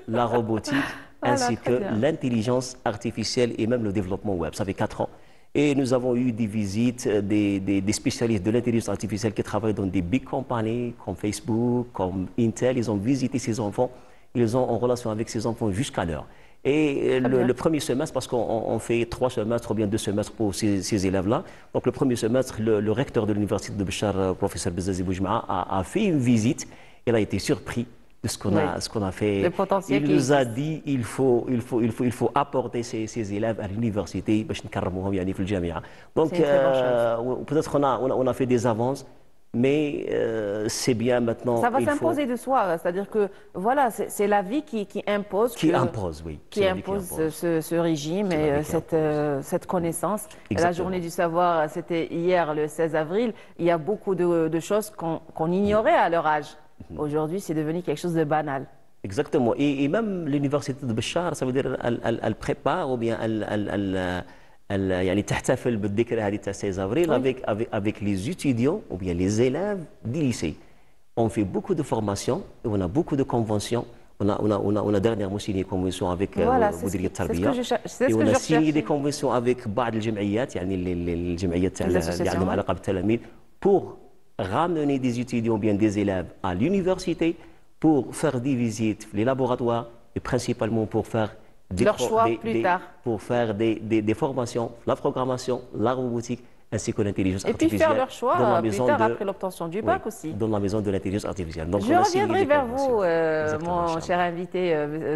la robotique, ainsi que l'intelligence artificielle et même le développement web. Ça fait 4 ans. Et nous avons eu des visites des spécialistes de l'intelligence artificielle qui travaillent dans des big compagnies comme Facebook, comme Intel. Ils ont visité ces enfants. Ils sont en relation avec ces enfants jusqu'à l'heure. Et le premier semestre, parce qu'on fait 3 semestres ou bien 2 semestres pour ces élèves-là. Donc le premier semestre, le recteur de l'université de Béchar, professeur Bezazi Boujma, a fait une visite. Il a été surpris de ce qu'on a fait. Il nous a dit il faut apporter ces élèves à l'université. Donc peut-être on a fait des avances, Mais c'est bien maintenant. Ça va il faut- s'imposer de soi, c'est-à-dire que voilà, c'est la vie qui impose, Qui que- impose, oui. qui C'est la vie impose ce régime C'est la et vie qui cette connaissance. Et la Exactement. journée du savoir, c'était hier, le 16 avril. Il y a beaucoup de choses qu'on ignorait à leur âge. Aujourd'hui, c'est devenu quelque chose de banal. Exactement. Et même l'université de Béchar, ça veut dire elle prépare ou bien يعني تحتفل بالذكرى هذه تاع 16 avril avec les étudiants ou bien les élèves du lycée. On fait beaucoup de formations et on a beaucoup de conventions. On a dernièrement signé une convention avec Voilà, c'est مديرية ce que التربية. je cher- c'est ce Et que on je a signé des recherche. conventions avec بعض الجمعيات يعني الجمعيات تاع Les اللي associations. عندهم علاقة بالتلاميذ pour ramener des étudiants ou bien des élèves à l'université pour faire des visites les laboratoires et principalement pour faire Leur choix plus tard. pour faire des formations, la programmation, la robotique ainsi que l'intelligence Et puis artificielle faire leur choix dans la plus maison tard de- après l'obtention du oui, bac aussi. dans la maison de l'intelligence artificielle. Donc, Je on a signé reviendrai des vers conventions. vous, Exactement, mon Inch'Allah. cher invité,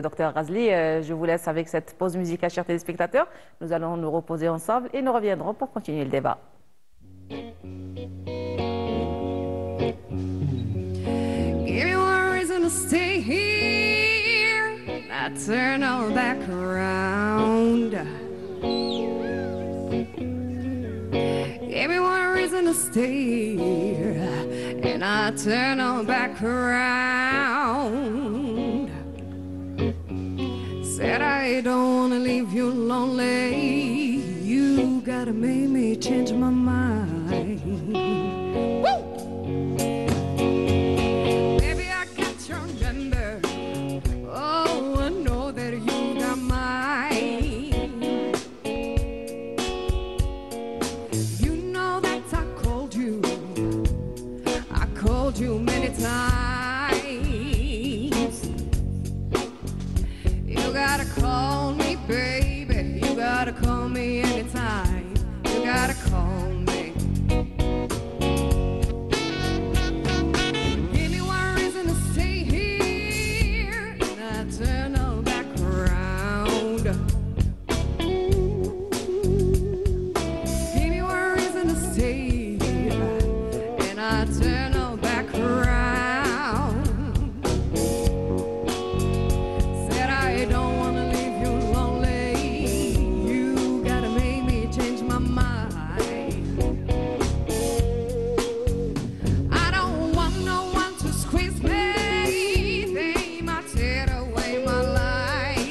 docteur Razli. Je vous laisse avec cette pause musicale, chers téléspectateurs. Nous allons nous reposer ensemble et nous reviendrons pour continuer le débat. Give me one reason to stay here. I turn all back around. Give me one reason to stay here. And I turn all back around. Said I don't wanna leave you lonely. You gotta make me change my mind. Woo! Baby, I got your number. Oh, I know that you got mine. You know that I called you. I called you many times. You gotta call me, baby. You gotta call me anytime. You gotta call me. Give me one reason to stay here, and I turn all back around. Give me one reason to stay here, and I turn all back around. Said I don't wanna leave you lonely. You gotta make me change my mind. I don't want no one to squeeze me. They might tear away my life.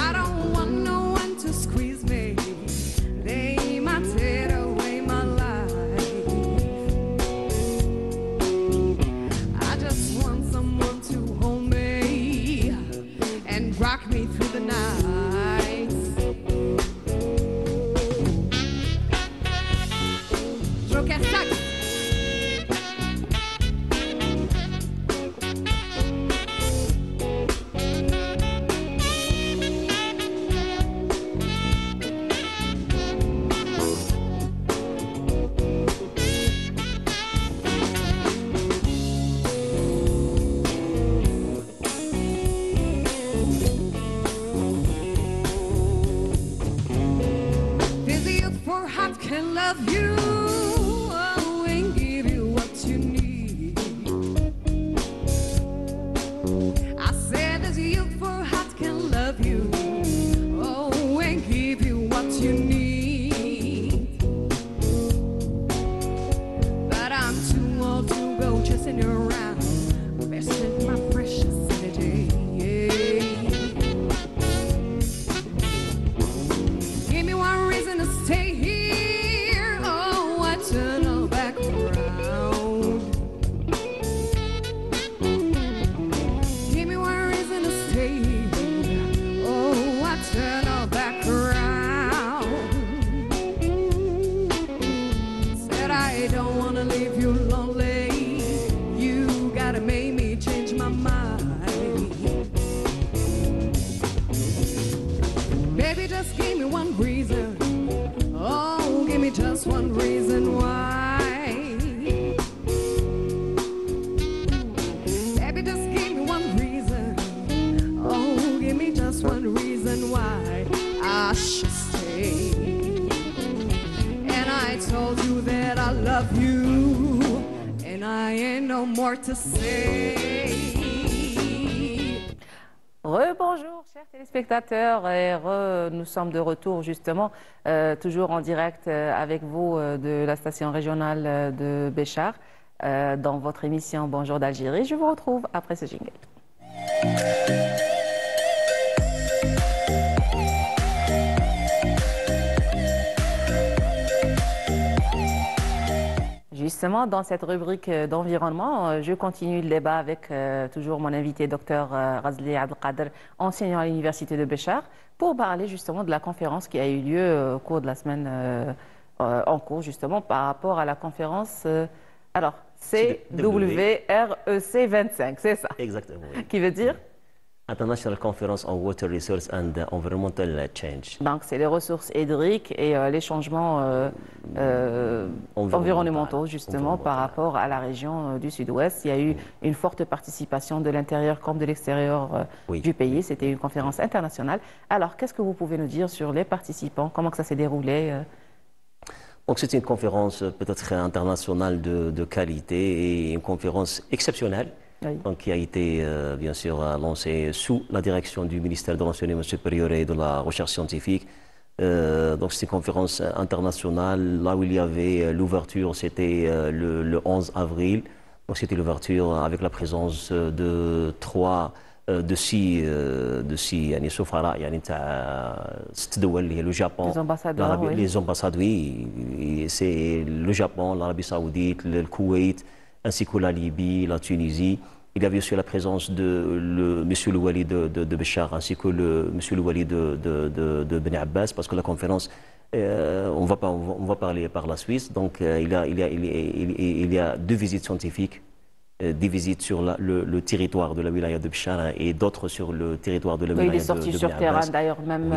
I don't want no one to squeeze me. They might tear away my life. I just want someone to hold me and rock me through the night. Joker sax. There's a youth for heart can love you, oh, and give you what you need. I said there's a youth for heart can love you, oh, and give you what you need. But I'm too old to go chasing around, wasting my precious energy. Give me one reason to stay here. Oh, I turn all back around. Give me one reason to stay here. Oh, I turn all back around. Said I don't wanna leave you lonely. You gotta make me change my mind. Baby, just give me one reason. Oh, give me just one reason why. Baby, just give me one reason. Oh, give me just one reason why I should stay. And I told love you, and I ain't no more to say. Rebonjour, chers téléspectateurs, et nous sommes de retour justement, toujours en direct avec vous de la station régionale de Béchar, dans votre émission Bonjour d'Algérie. Je vous retrouve après ce jingle. Justement, dans cette rubrique d'environnement, je continue le débat avec toujours mon invité, Dr Razli Abdelkader, enseignant à l'Université de Béchar, pour parler justement de la conférence qui a eu lieu au cours de la semaine en cours, justement, par rapport à la conférence, alors, CWREC 25, c'est ça? Exactement. Oui. Qui veut dire? International Conference on Water Resource and Environmental Change. Donc, c'est les ressources hydriques et les changements environnementaux, justement, par rapport à la région du Sud-Ouest. Il y a eu une forte participation de l'intérieur comme de l'extérieur du pays. C'était une conférence internationale. Alors, qu'est-ce que vous pouvez nous dire sur les participants? Comment que ça s'est déroulé? Donc, c'est une conférence peut-être internationale de qualité et une conférence exceptionnelle. Oui. Donc, qui a été bien sûr lancée sous la direction du ministère de l'Enseignement supérieur et de la Recherche scientifique. Donc, c'est une conférence internationale. Là où il y avait l'ouverture, c'était le 11 avril. Donc, c'était l'ouverture avec la présence de six سفراء يعني تاع 6 دول اللي هي le Japon, les ambassadeurs, oui, c'est le Japon, l'Arabie Saoudite, le Koweït, ainsi que la Libye, la Tunisie. Il y avait aussi la présence de monsieur le Wali de Béchar, ainsi que monsieur le Wali de Beni Abbas, parce que la conférence, on va parler par la Suisse. Donc il y a 2 visites scientifiques, des visites sur le territoire de la wilaya de Béchar et d'autres sur le territoire de la wilaya de Beni Abbas. Il est sorti sur terrain d'ailleurs même.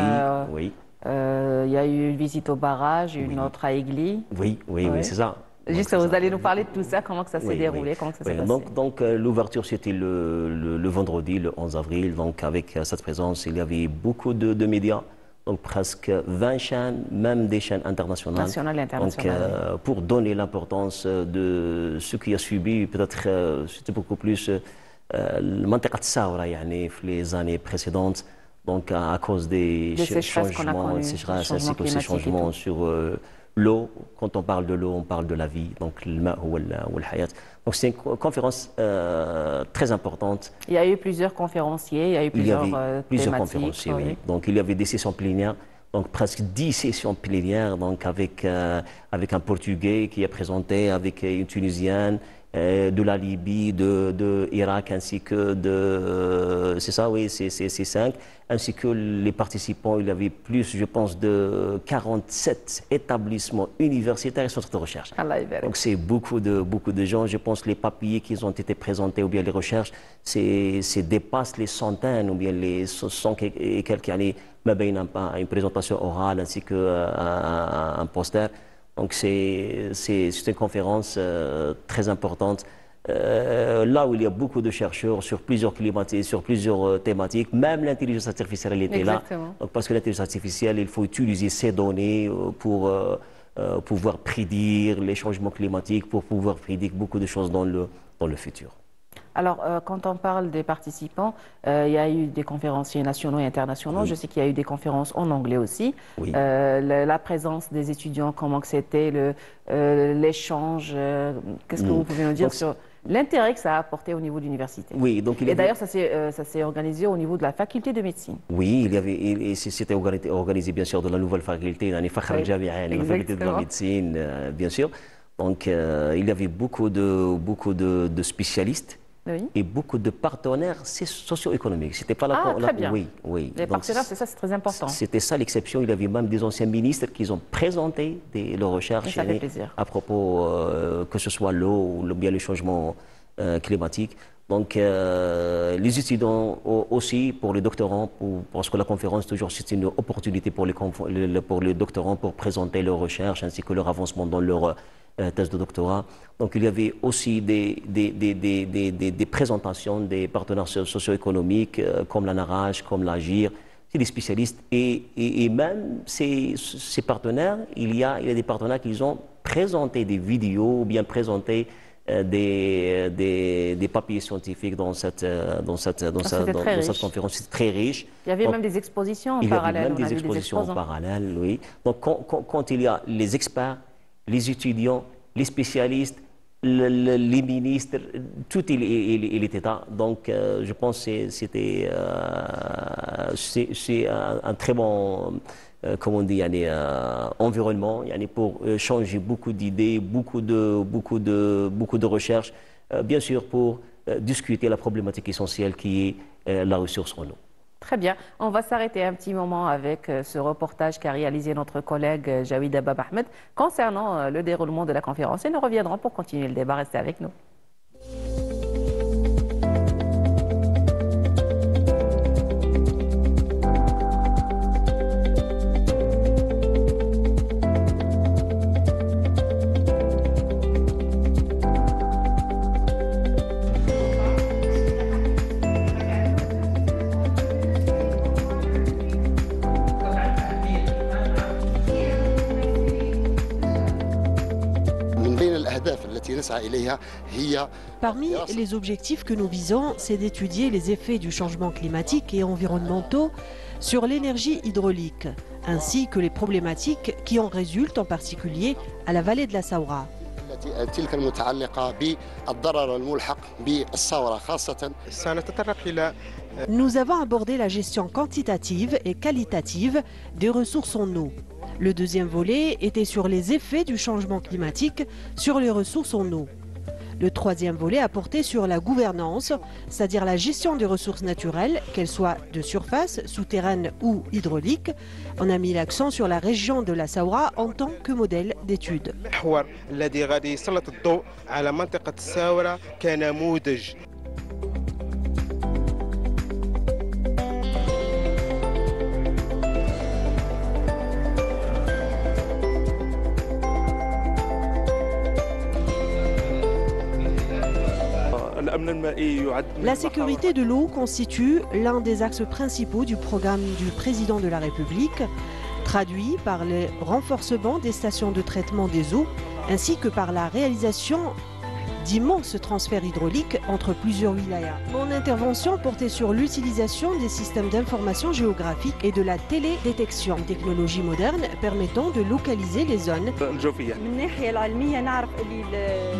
Oui. Il y a eu une visite au barrage, une autre à Igli. Oui, c'est ça. Juste, vous allez nous parler de tout ça, comment que ça s'est déroulé, comment que ça s'est passé. Donc l'ouverture, c'était le vendredi, le 11 avril. Donc, avec cette présence, il y avait beaucoup de médias, donc presque 20 chaînes, même des chaînes internationales. Nationales et internationales. Donc, pour donner l'importance de ce qui a subi, peut-être, c'était beaucoup plus le mantiqat Saoura, les années précédentes. Donc, à cause des changements, ainsi que ces changements sur l'eau. Quand on parle de l'eau, on parle de la vie. Donc, le ma ou le hayat. Donc, c'est une conférence très importante. Il y a eu plusieurs conférenciers, il y a eu plusieurs conférenciers, oui. Donc, il y avait des sessions plénières. Donc, presque 10 sessions plénières, donc avec un Portugais qui est présenté, avec une Tunisienne, de la Libye, de Irak, ainsi que c'est ça, oui, c'est 5, ainsi que les participants, il y avait plus, je pense, de 47 établissements universitaires et centres de recherche. Donc c'est beaucoup de gens. Je pense que les papiers qui ont été présentés ou bien les recherches, c'est dépasse les centaines ou bien les 100 et quelques années, une présentation orale ainsi qu'un poster. Donc c'est une conférence très importante, là où il y a beaucoup de chercheurs sur plusieurs climatiques, sur plusieurs thématiques. Même l'intelligence artificielle elle était là. Donc, parce que l'intelligence artificielle, il faut utiliser ces données pour pouvoir prédire les changements climatiques, pour pouvoir prédire beaucoup de choses dans le futur. Alors, quand on parle des participants, il y a eu des conférenciers nationaux et internationaux. Oui. Je sais qu'il y a eu des conférences en anglais aussi. Oui. La présence des étudiants, comment que c'était, l'échange, qu'est-ce que vous pouvez nous dire sur l'intérêt que ça a apporté au niveau de l'université? Oui, donc et d'ailleurs, ça s'est organisé au niveau de la faculté de médecine. Oui, c'était organisé bien sûr de la nouvelle faculté, la faculté de la médecine, bien sûr. Donc, il y avait beaucoup de spécialistes. Oui. Et beaucoup de partenaires socio-économiques. C'était pas très bien. Oui. Les partenaires, c'est ça, c'est très important. C'était ça l'exception. Il y avait même des anciens ministres qui ont présenté leurs recherches à propos que ce soit l'eau ou bien le changement climatique. Donc, les étudiants aussi, pour les doctorants, parce que la conférence, toujours, c'est une opportunité pour les doctorants pour présenter leurs recherches ainsi que leur avancement dans leur thèse de doctorat. Donc il y avait aussi des présentations des partenaires socio-économiques comme la NARAJ, comme l'AGIR. c'est des spécialistes. Et même ces partenaires, il y a des partenaires qui ont présenté des vidéos ou bien présenté des papiers scientifiques dans cette conférence. C'est très riche. Il y avait Donc, même des expositions en il y avait parallèle. même On a des vu expositions en exposants. parallèle, oui. Donc, quand il y a les experts, les étudiants, les spécialistes, les ministres, tout il était là. Donc, je pense que c'est un très bon, comment on dit, environnement pour changer beaucoup d'idées, beaucoup de recherches, bien sûr pour discuter la problématique essentielle qui est la ressource en eau. Très bien. On va s'arrêter un petit moment avec ce reportage qu'a réalisé notre collègue Jawid Abab Ahmed concernant le déroulement de la conférence. Et nous reviendrons pour continuer le débat. Restez avec nous. Parmi les objectifs que nous visons, c'est d'étudier les effets du changement climatique et environnementaux sur l'énergie hydraulique, ainsi que les problématiques qui en résultent en particulier à la vallée de la Saoura. Nous avons abordé la gestion quantitative et qualitative des ressources en eau. Le deuxième volet était sur les effets du changement climatique sur les ressources en eau. Le troisième volet a porté sur la gouvernance, c'est-à-dire la gestion des ressources naturelles, qu'elles soient de surface, souterraines ou hydrauliques. On a mis l'accent sur la région de la Saoura en tant que modèle d'étude. La sécurité de l'eau constitue l'un des axes principaux du programme du président de la République, traduit par le renforcement des stations de traitement des eaux, ainsi que par la réalisation d'immenses transferts hydrauliques entre plusieurs wilayas. Mon intervention portait sur l'utilisation des systèmes d'information géographique et de la télédétection, une technologie moderne permettant de localiser les zones.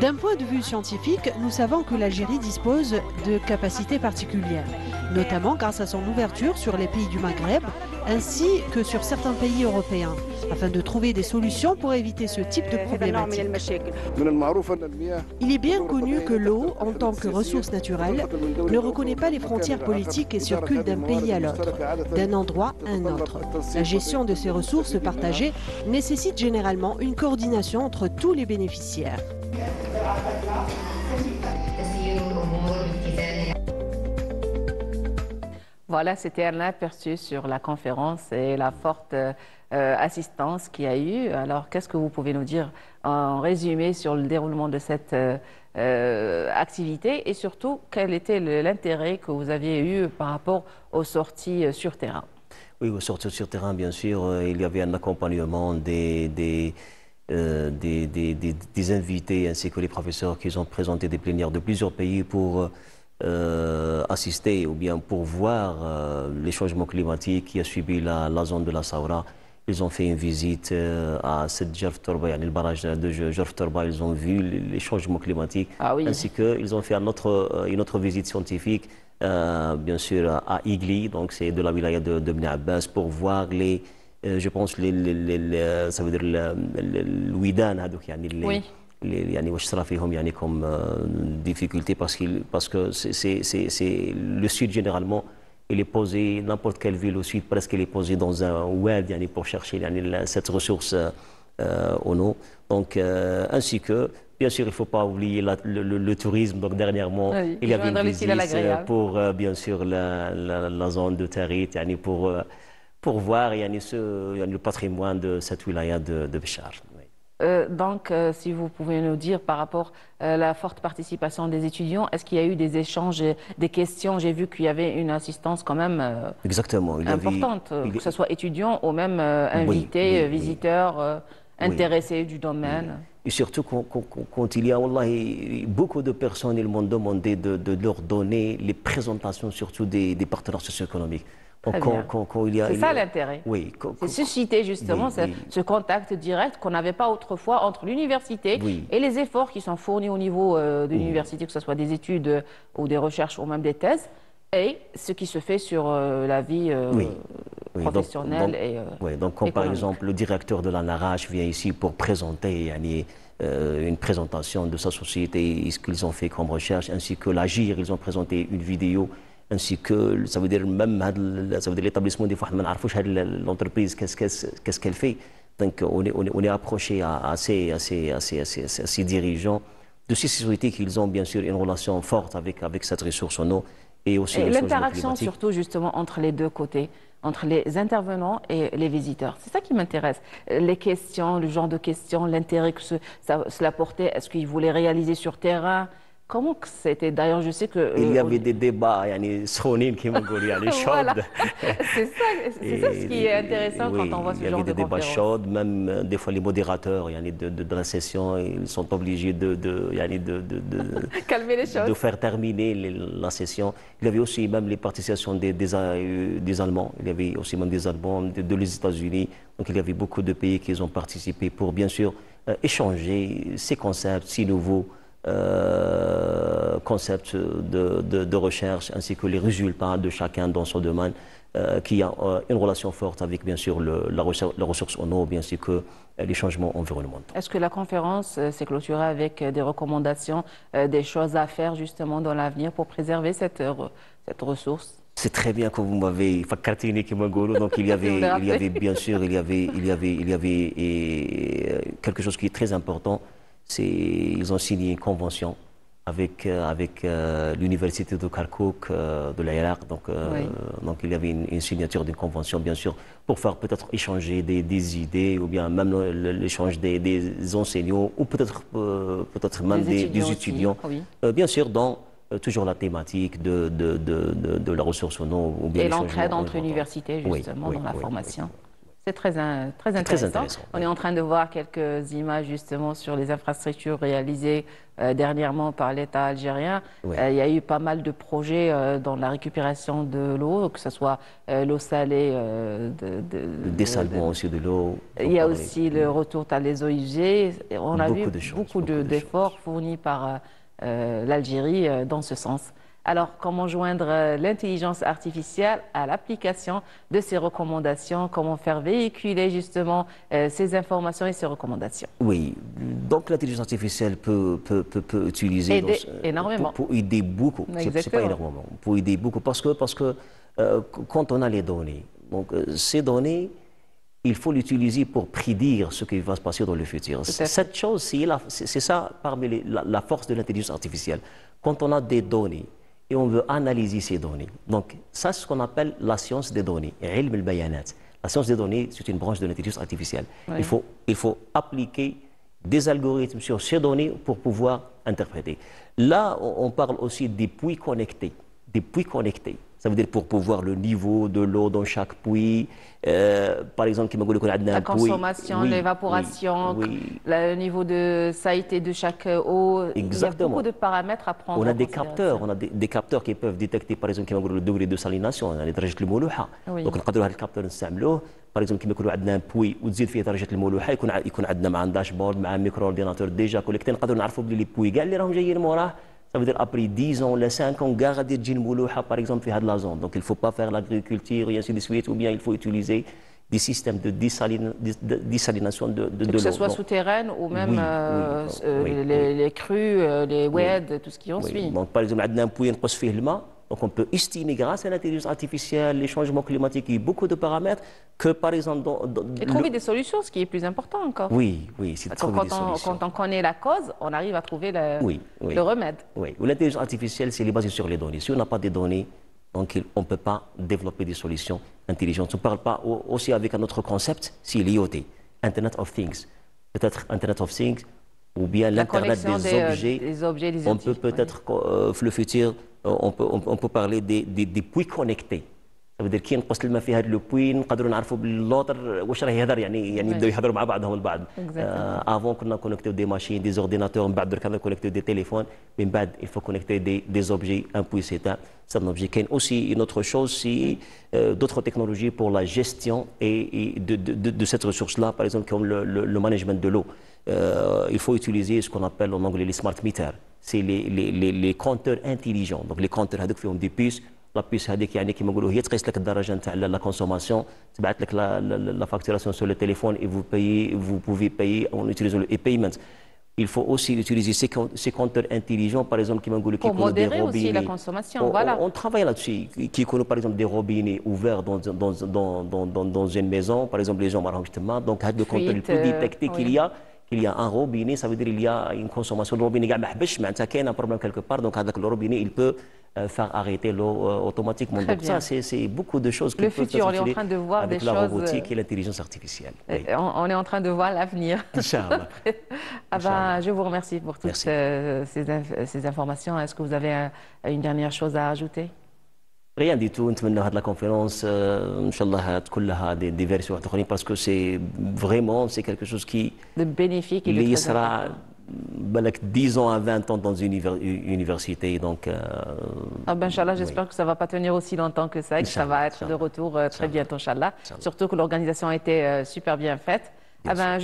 D'un point de vue scientifique, nous savons que l'Algérie dispose de capacités particulières, notamment grâce à son ouverture sur les pays du Maghreb, ainsi que sur certains pays européens, afin de trouver des solutions pour éviter ce type de problématique. Il est bien connu que l'eau, en tant que ressource naturelle, ne reconnaît pas les frontières politiques et circule d'un pays à l'autre, d'un endroit à un autre. La gestion de ces ressources partagées nécessite généralement une coordination entre tous les bénéficiaires. Voilà, c'était un aperçu sur la conférence et la forte assistance qu'il y a eu. Alors, qu'est-ce que vous pouvez nous dire en résumé sur le déroulement de cette activité et surtout, quel était l'intérêt que vous aviez eu par rapport aux sorties sur terrain? Oui, aux sorties sur terrain, bien sûr, il y avait un accompagnement des invités ainsi que les professeurs qui ont présenté des plénières de plusieurs pays pour assister ou bien pour voir les changements climatiques qui a subi la zone de la Saoura. Ils ont fait une visite à cette Jarf Torba, le barrage de Jarf Torba. Ils ont vu les changements climatiques, ainsi qu'ils ont fait une autre visite scientifique, bien sûr, à Igli, donc c'est de la wilaya de Bni Abbas, pour voir je pense, ça veut dire le Widan, oui. Comme difficulté parce que c'est le sud généralement il est posé n'importe quelle ville au sud presque il est posé dans un wad pour chercher cette ressource en eau donc ainsi que bien sûr il ne faut pas oublier le tourisme donc dernièrement il y avait une visite pour bien sûr la zone de Tarit pour voir le patrimoine de cette wilaya de Béchar. Si vous pouvez nous dire par rapport à la forte participation des étudiants, est-ce qu'il y a eu des échanges, des questions? J'ai vu qu'il y avait une assistance quand même Exactement. importante, que ce soit étudiants ou même invités, visiteurs, intéressés du domaine. Et surtout quand il y a wallahi, beaucoup de personnes, ils m'ont demandé de leur donner les présentations, surtout des partenaires socio-économiques. C'est ça l'intérêt. Oui. C'est susciter justement ce contact direct qu'on n'avait pas autrefois entre l'université et les efforts qui sont fournis au niveau de l'université, que ce soit des études ou des recherches ou même des thèses, et ce qui se fait sur la vie professionnelle donc comme par exemple le directeur de la NARACH vient ici pour présenter une présentation de sa société, ce qu'ils ont fait comme recherche, ainsi que l'AGIR, ils ont présenté une vidéo, ainsi que ça veut dire même l'établissement des fois l'entreprise qu'est-ce qu'elle fait. Donc on est approché à ces dirigeants de ces sociétés qu'ils ont bien sûr une relation forte avec cette ressource en eau. Et l'interaction surtout justement entre les deux côtés, entre les intervenants et les visiteurs. C'est ça qui m'intéresse. Les questions, le genre de questions, l'intérêt que cela portait, est-ce qu'ils voulaient réaliser sur terrain? Comment c'était? D'ailleurs, je sais que... il y avait des débats, chauds. Voilà. C'est ça ce qui est intéressant quand on voit ce genre de conférences. Il y avait des débats chauds, même des fois les modérateurs de la session, ils sont obligés de calmer les choses, de faire terminer la session. Il y avait aussi même les participations des Allemands, il y avait aussi même des Allemands, les États-Unis. Donc il y avait beaucoup de pays qui ont participé pour bien sûr échanger ces concepts si nouveaux. Concepts de recherche ainsi que les résultats de chacun dans son domaine qui a une relation forte avec bien sûr la ressource en eau bien sûr que les changements environnementaux. Est-ce que la conférence s'est clôturée avec des recommandations, des choses à faire justement dans l'avenir pour préserver cette ressource? C'est très bien que vous m'avez fait donc il y avait bien sûr il y avait quelque chose qui est très important. Ils ont signé une convention avec l'université de Kirkuk de l'Irak. Donc il y avait une signature d'une convention, bien sûr, pour faire peut-être échanger des idées ou bien même l'échange des enseignants ou peut-être même des étudiants. Bien sûr, dans toujours la thématique de la ressource en eau. Et l'entraide entre universités, justement, dans la formation. C'est très intéressant. On est en train de voir quelques images justement sur les infrastructures réalisées dernièrement par l'État algérien. Il y a eu pas mal de projets dans la récupération de l'eau, que ce soit l'eau salée, le dessalement aussi de l'eau. Il y a aussi le retour à les eaux usées. On a vu beaucoup d'efforts fournis par l'Algérie dans ce sens. Alors, comment joindre l'intelligence artificielle à l'application de ces recommandations? Comment faire véhiculer justement ces informations et ces recommandations? Oui, donc l'intelligence artificielle peut utiliser... Aider énormément. Pour aider beaucoup. C'est pas énormément. Pour aider beaucoup parce que quand on a les données, donc ces données, il faut l'utiliser pour prédire ce qui va se passer dans le futur. Cette chose, c'est ça parmi la force de l'intelligence artificielle. Quand on a des données, et on veut analyser ces données. Donc, ça, c'est ce qu'on appelle la science des données. La science des données, c'est une branche de l'intelligence artificielle. Il faut appliquer des algorithmes sur ces données pour pouvoir interpréter. Là, on parle aussi des puits connectés. Des puits connectés. Ça veut dire pour pouvoir le niveau de l'eau dans chaque puits. Par exemple, la consommation, l'évaporation, le niveau de saïté de chaque eau. Exactement. Il y a beaucoup de paramètres à prendre. On a des capteurs, des capteurs qui peuvent détecter par exemple le degré de salination, درجة الملوحة. Donc نقدروا هذا الكابتور نستعملوه. Par exemple كيما يكونوا عندنا بوي وتزيد فيه درجة الملوحة يكون عندنا مع داشبورد مع ميكرو اورديناتور ديجا كوليكتي نقدروا نعرفوا بلي لي بوي كاع اللي راهم جايين موراه. Ça veut dire après 10 ans, les 5 ans, garder par exemple, faire de la zone. Donc il ne faut pas faire l'agriculture et ainsi de suite, ou bien il faut utiliser des systèmes de dessalination de l'eau. Que ce soit souterraine ou même les crues, les WED, tout ce qui en suit. Donc par exemple, on a un puits donc on peut estimer grâce à l'intelligence artificielle, les changements climatiques et beaucoup de paramètres que par exemple... Et trouver des solutions, ce qui est plus important encore. Oui, c'est de trouver des solutions. Quand on connaît la cause, on arrive à trouver le remède. Oui, l'intelligence artificielle, c'est basé sur les données. Si on n'a pas de données, donc on ne peut pas développer des solutions intelligentes. On ne parle pas aussi avec un autre concept, c'est l'IoT, Internet of Things. peut-être Internet of Things, ou bien La l'Internet connexion des objets, des On outils, peut peut-être, le futur, on peut parler des puits connectés. Ça veut dire كي نقص الماء في هذا لو بوي نقدروا نعرفوا باللوطر واش راه يهضر يعني يبداو يهضروا مع بعضهم البعض. Avant كنا كونكتيو des machines, des ordinateurs, من بعد درك هذا كونكتيو des téléphones, من بعد il faut connecter des objets, un puits c'est un objet. كاين aussi une autre chose, c'est d'autres technologies pour la gestion et de cette ressource-là, par exemple comme le management de l'eau. Il faut utiliser ce qu'on appelle en anglais les smart meters. C'est les compteurs intelligents. Donc les compteurs هذوك فيهم des puces. La puce هذيك يعني كيما نقولوا هي تقيس لك الدرجه نتاع لا كونسوماسيون تبعث لك la facturation sur le téléphone et vous pouvez payer en utilisant le e-payment. Il faut aussi utiliser ces compteurs intelligents, par exemple, qui pour modérer aussi la consommation. Voilà. On travaille là-dessus. Qui connaît par exemple des robinets ouverts dans une maison, par exemple les gens marront justement. Donc, le compteur il peut détecter qu'il y a un robinet, ça veut dire qu'il y a une consommation de robinet. Il y a un problème quelque part, donc avec le robinet, il peut faire arrêter l'eau automatiquement. Donc ça, c'est beaucoup de choses qui le peuvent futur, on est en train de voir avec des la choses, robotique et l'intelligence artificielle. Oui. On est en train de voir l'avenir. Inch'Allah. Je vous remercie pour toutes ces informations. Est-ce que vous avez une dernière chose à ajouter? Rien du tout. نتمنى هذه la conférence إن شاء الله تكون لها des versions أخرى parce que c'est vraiment quelque chose qui de bénéfique et de très important. بالك 10 ans à 20 ans dans une université, donc... Inch'Allah, j'espère que ça ne va pas tenir aussi longtemps que ça et que ça va être de retour très bientôt, Inch'Allah. Surtout que l'organisation a été super bien faite.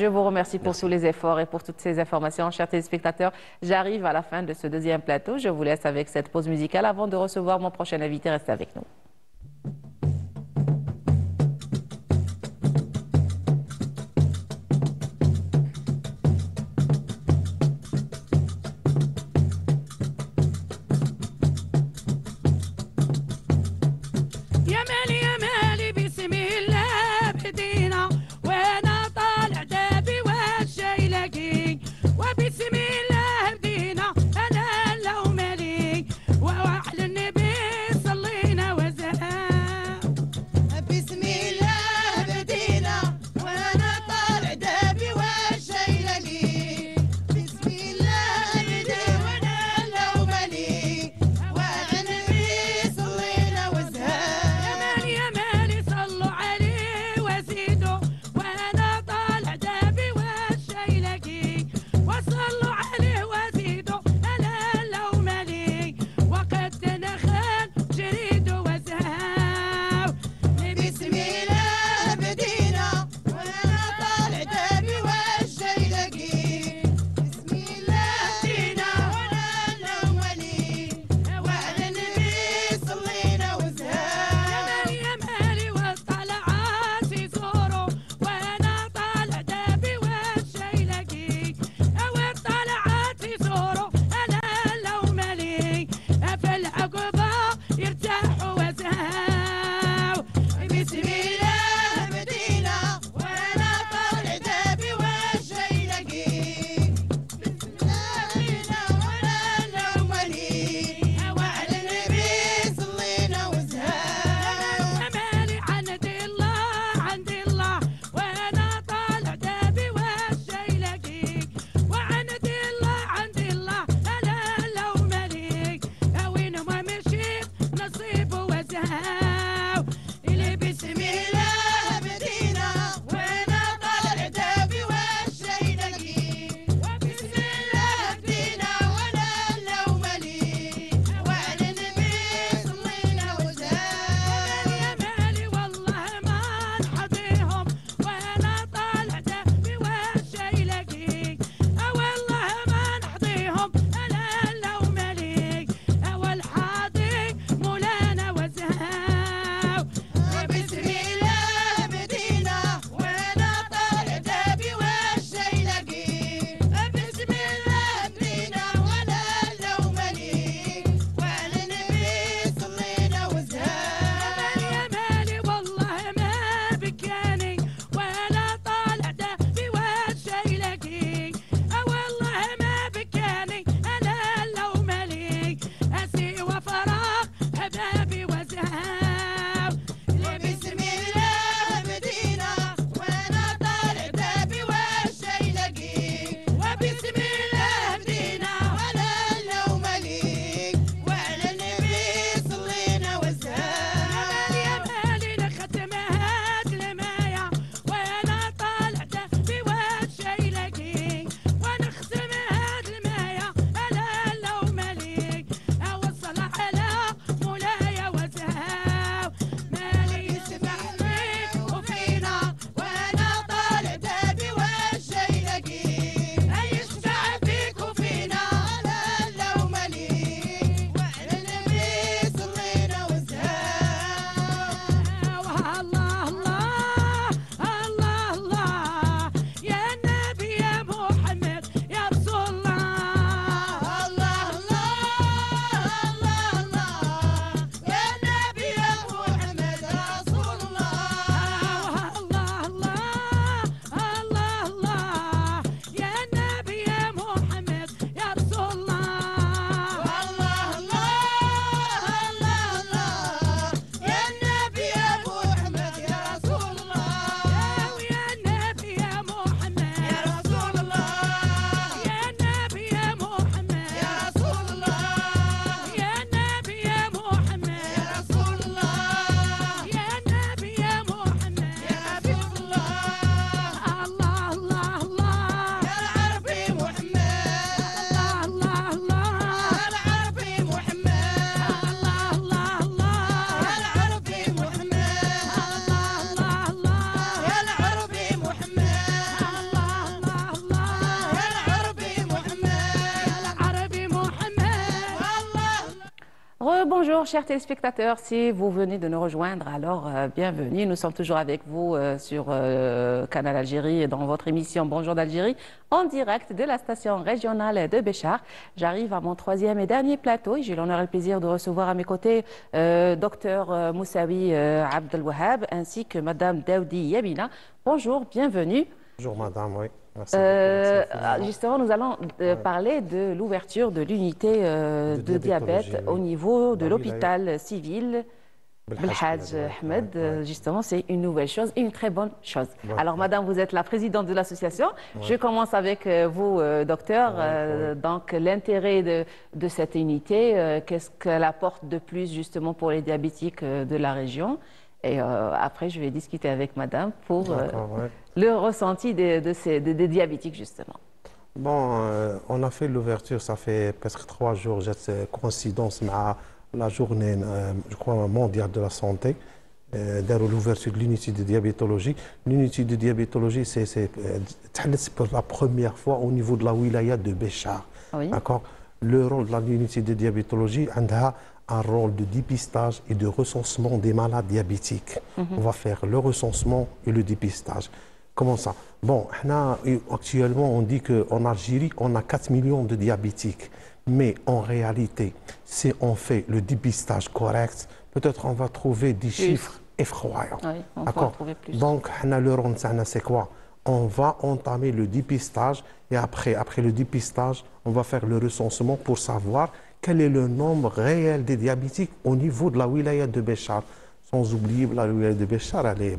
Je vous remercie pour tous les efforts et pour toutes ces informations. Chers téléspectateurs, j'arrive à la fin de ce deuxième plateau. Je vous laisse avec cette pause musicale avant de recevoir mon prochain invité. Restez avec nous. وعلى النبي صلينا وزاد Bonjour chers téléspectateurs, si vous venez de nous rejoindre, alors bienvenue. Nous sommes toujours avec vous sur Canal Algérie dans votre émission Bonjour d'Algérie en direct de la station régionale de Béchar. J'arrive à mon troisième et dernier plateau et j'ai l'honneur et le plaisir de recevoir à mes côtés Dr Moussaoui Abdelwahab ainsi que Madame Daoudi Yabina. Bonjour, bienvenue. Bonjour madame, oui. Merci Justement, nous allons parler de l'ouverture de l'unité de diabète au niveau de l'hôpital civil Belhadj Ahmed. Justement, c'est une nouvelle chose et une très bonne chose. Alors, madame, vous êtes la présidente de l'association. Je commence avec vous, docteur. Donc, l'intérêt de cette unité, qu'est-ce qu'elle apporte de plus justement pour les diabétiques de la région? Et après, je vais discuter avec madame pour le ressenti des diabétiques, justement. Bon, on a fait l'ouverture, ça fait presque 3 jours, j'ai coïncidence avec la journée, je crois, mondiale de la santé, l'ouverture de l'unité de diabétologie. L'unité de diabétologie, c'est pour la première fois au niveau de la wilaya de Béchar. D'accord. Le rôle de l'unité de diabétologie, a un rôle de dépistage et de recensement des malades diabétiques. On va faire le recensement et le dépistage. Comment ça? Bon, actuellement, on dit qu'en Algérie, on a 4 millions de diabétiques. Mais en réalité, si on fait le dépistage correct, peut-être on va trouver des chiffres effroyants. Oui, on va trouver plus. Donc, le rôle, c'est quoi? On va entamer le dépistage et après le dépistage, on va faire le recensement pour savoir quel est le nombre réel des diabétiques au niveau de la wilaya de Béchar. Sans oublier la wilaya de Béchar, elle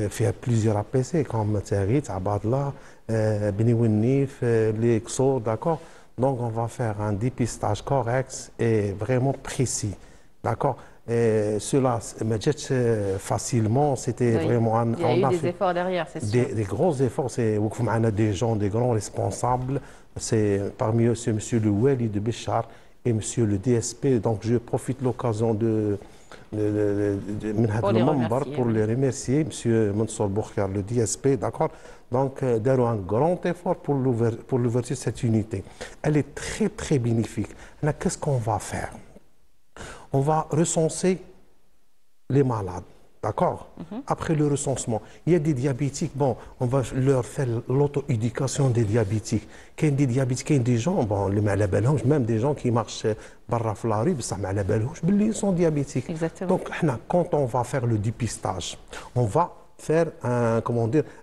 fait plusieurs APC comme Tsarit, Abadla, Beni Wennif, les Xor, d'accord? Donc on va faire un dépistage correct et vraiment précis, d'accord? Et cela me jette facilement, c'était vraiment un... Il y a eu des efforts derrière, c'est sûr. Des gros efforts, on a des gens, des grands responsables, c'est parmi eux, c'est M. le Wali de Béchar et M. le DSP, donc je profite de l'occasion de pour les remercier, M. Mansour Boukhar, le DSP, d'accord? Donc, d'avoir un grand effort pour l'ouverture de cette unité. Elle est très, très bénéfique. Qu'est-ce qu'on va faire? On va recenser les malades, d'accord? Après le recensement, il y a des diabétiques, bon, on va leur faire l'auto-éducation des diabétiques. Qu'il y a des diabétiques, il y a des gens, bon, même des gens qui marchent barra la rue, ils sont diabétiques. Exactement. Donc, quand on va faire le dépistage, on va faire un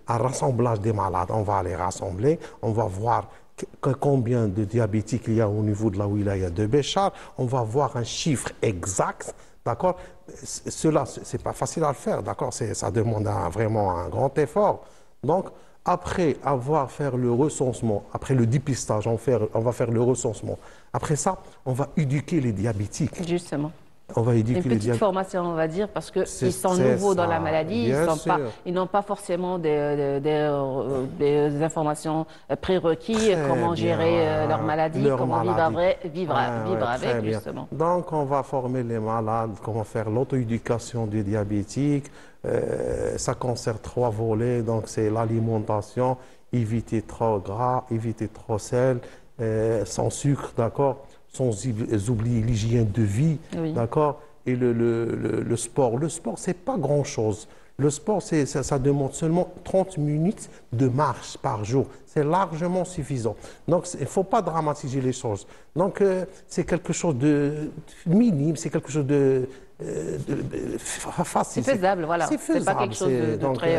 rassemblage des malades. On va les rassembler, on va voir combien de diabétiques il y a au niveau de la wilaya de Béchar, on va voir un chiffre exact, d'accord? Cela, c'est pas facile à le faire, d'accord? Ça demande vraiment un grand effort. Donc, après avoir fait le recensement, après le dépistage, on va faire le recensement. Après ça, on va éduquer les diabétiques. Information, On va éduquer une petite formation, on va dire, parce qu'ils sont nouveaux dans la maladie, ils n'ont pas forcément des informations prérequises, comment gérer leur maladie, comment vivre avec, justement. Donc, on va former les malades, comment faire l'auto-éducation des diabétiques. Ça concerne 3 volets, donc c'est l'alimentation, éviter trop gras, éviter trop sel, sans sucre, d'accord? Sans oublier l'hygiène de vie, d'accord? Et le sport. Le sport, c'est pas grand-chose. Le sport, ça demande seulement 30 minutes de marche par jour. C'est largement suffisant. Donc, il ne faut pas dramatiser les choses. Donc, c'est quelque chose de minime, c'est quelque chose de facile. C'est faisable, voilà. C'est pas quelque chose de très...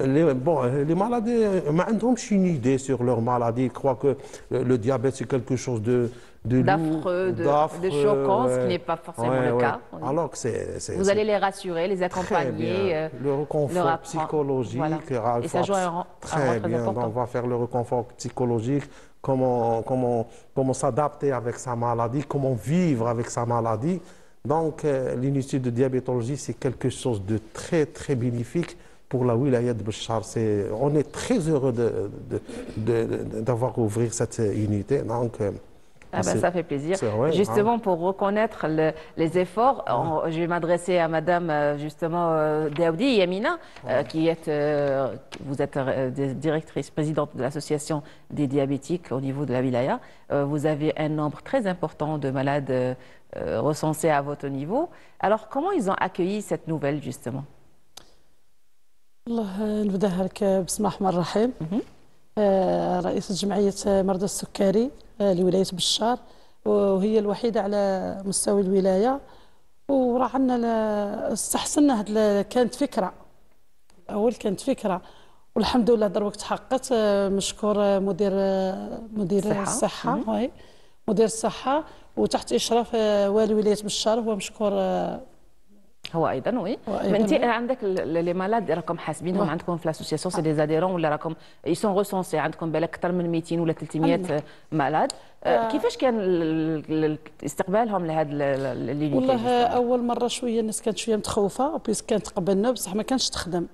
les maladies, ils ont une idée sur leur maladie. Ils croient que le diabète, c'est quelque chose d'affreux, de choquant, ce qui n'est pas forcément le cas. Alors que vous allez les rassurer, les accompagner. Le reconfort psychologique. Voilà. Et ça joue un rôle très important. On va faire le reconfort psychologique, comment s'adapter avec sa maladie, comment vivre avec sa maladie. Donc, l'unité de diabétologie, c'est quelque chose de très, très bénéfique pour la wilaya de Béchar. On est très heureux d'avoir ouvert cette unité. Donc, Ah ben, ça fait plaisir. C'est vrai, Justement, pour reconnaître les efforts, je vais m'adresser à Madame justement Daoudi Yamina, qui est, vous êtes directrice, présidente de l'association des diabétiques au niveau de la wilaya. Vous avez un nombre très important de malades recensés à votre niveau. Alors, comment ils ont accueilli cette nouvelle justement? الله نبداها لك بسم الله الرحمن الرحيم. رئيسة جمعية مرضى السكري لولاية بشار، وهي الوحيدة على مستوى الولاية. وراه عندنا استحسنا كانت فكرة أول، كانت فكرة والحمد لله دروك تحققت. مشكور مدير الصحة وي مدير الصحة وتحت إشراف والي ولاية بشار، هو مشكور هو ايضا وي. انت عندك لي مالاد راكم حاسبينهم عندكم في لاسوسياسيون سي دي زاديرون ولا راكم يسون ريسونسي عندكم بالك اكثر من 200 ولا 300 مالاد؟ كيفاش كان استقبالهم لهذا اللينيتي؟ والله اول مره شويه الناس كانت شويه متخوفه بيس كانت تقبلنا بصح ما كانش تخدم.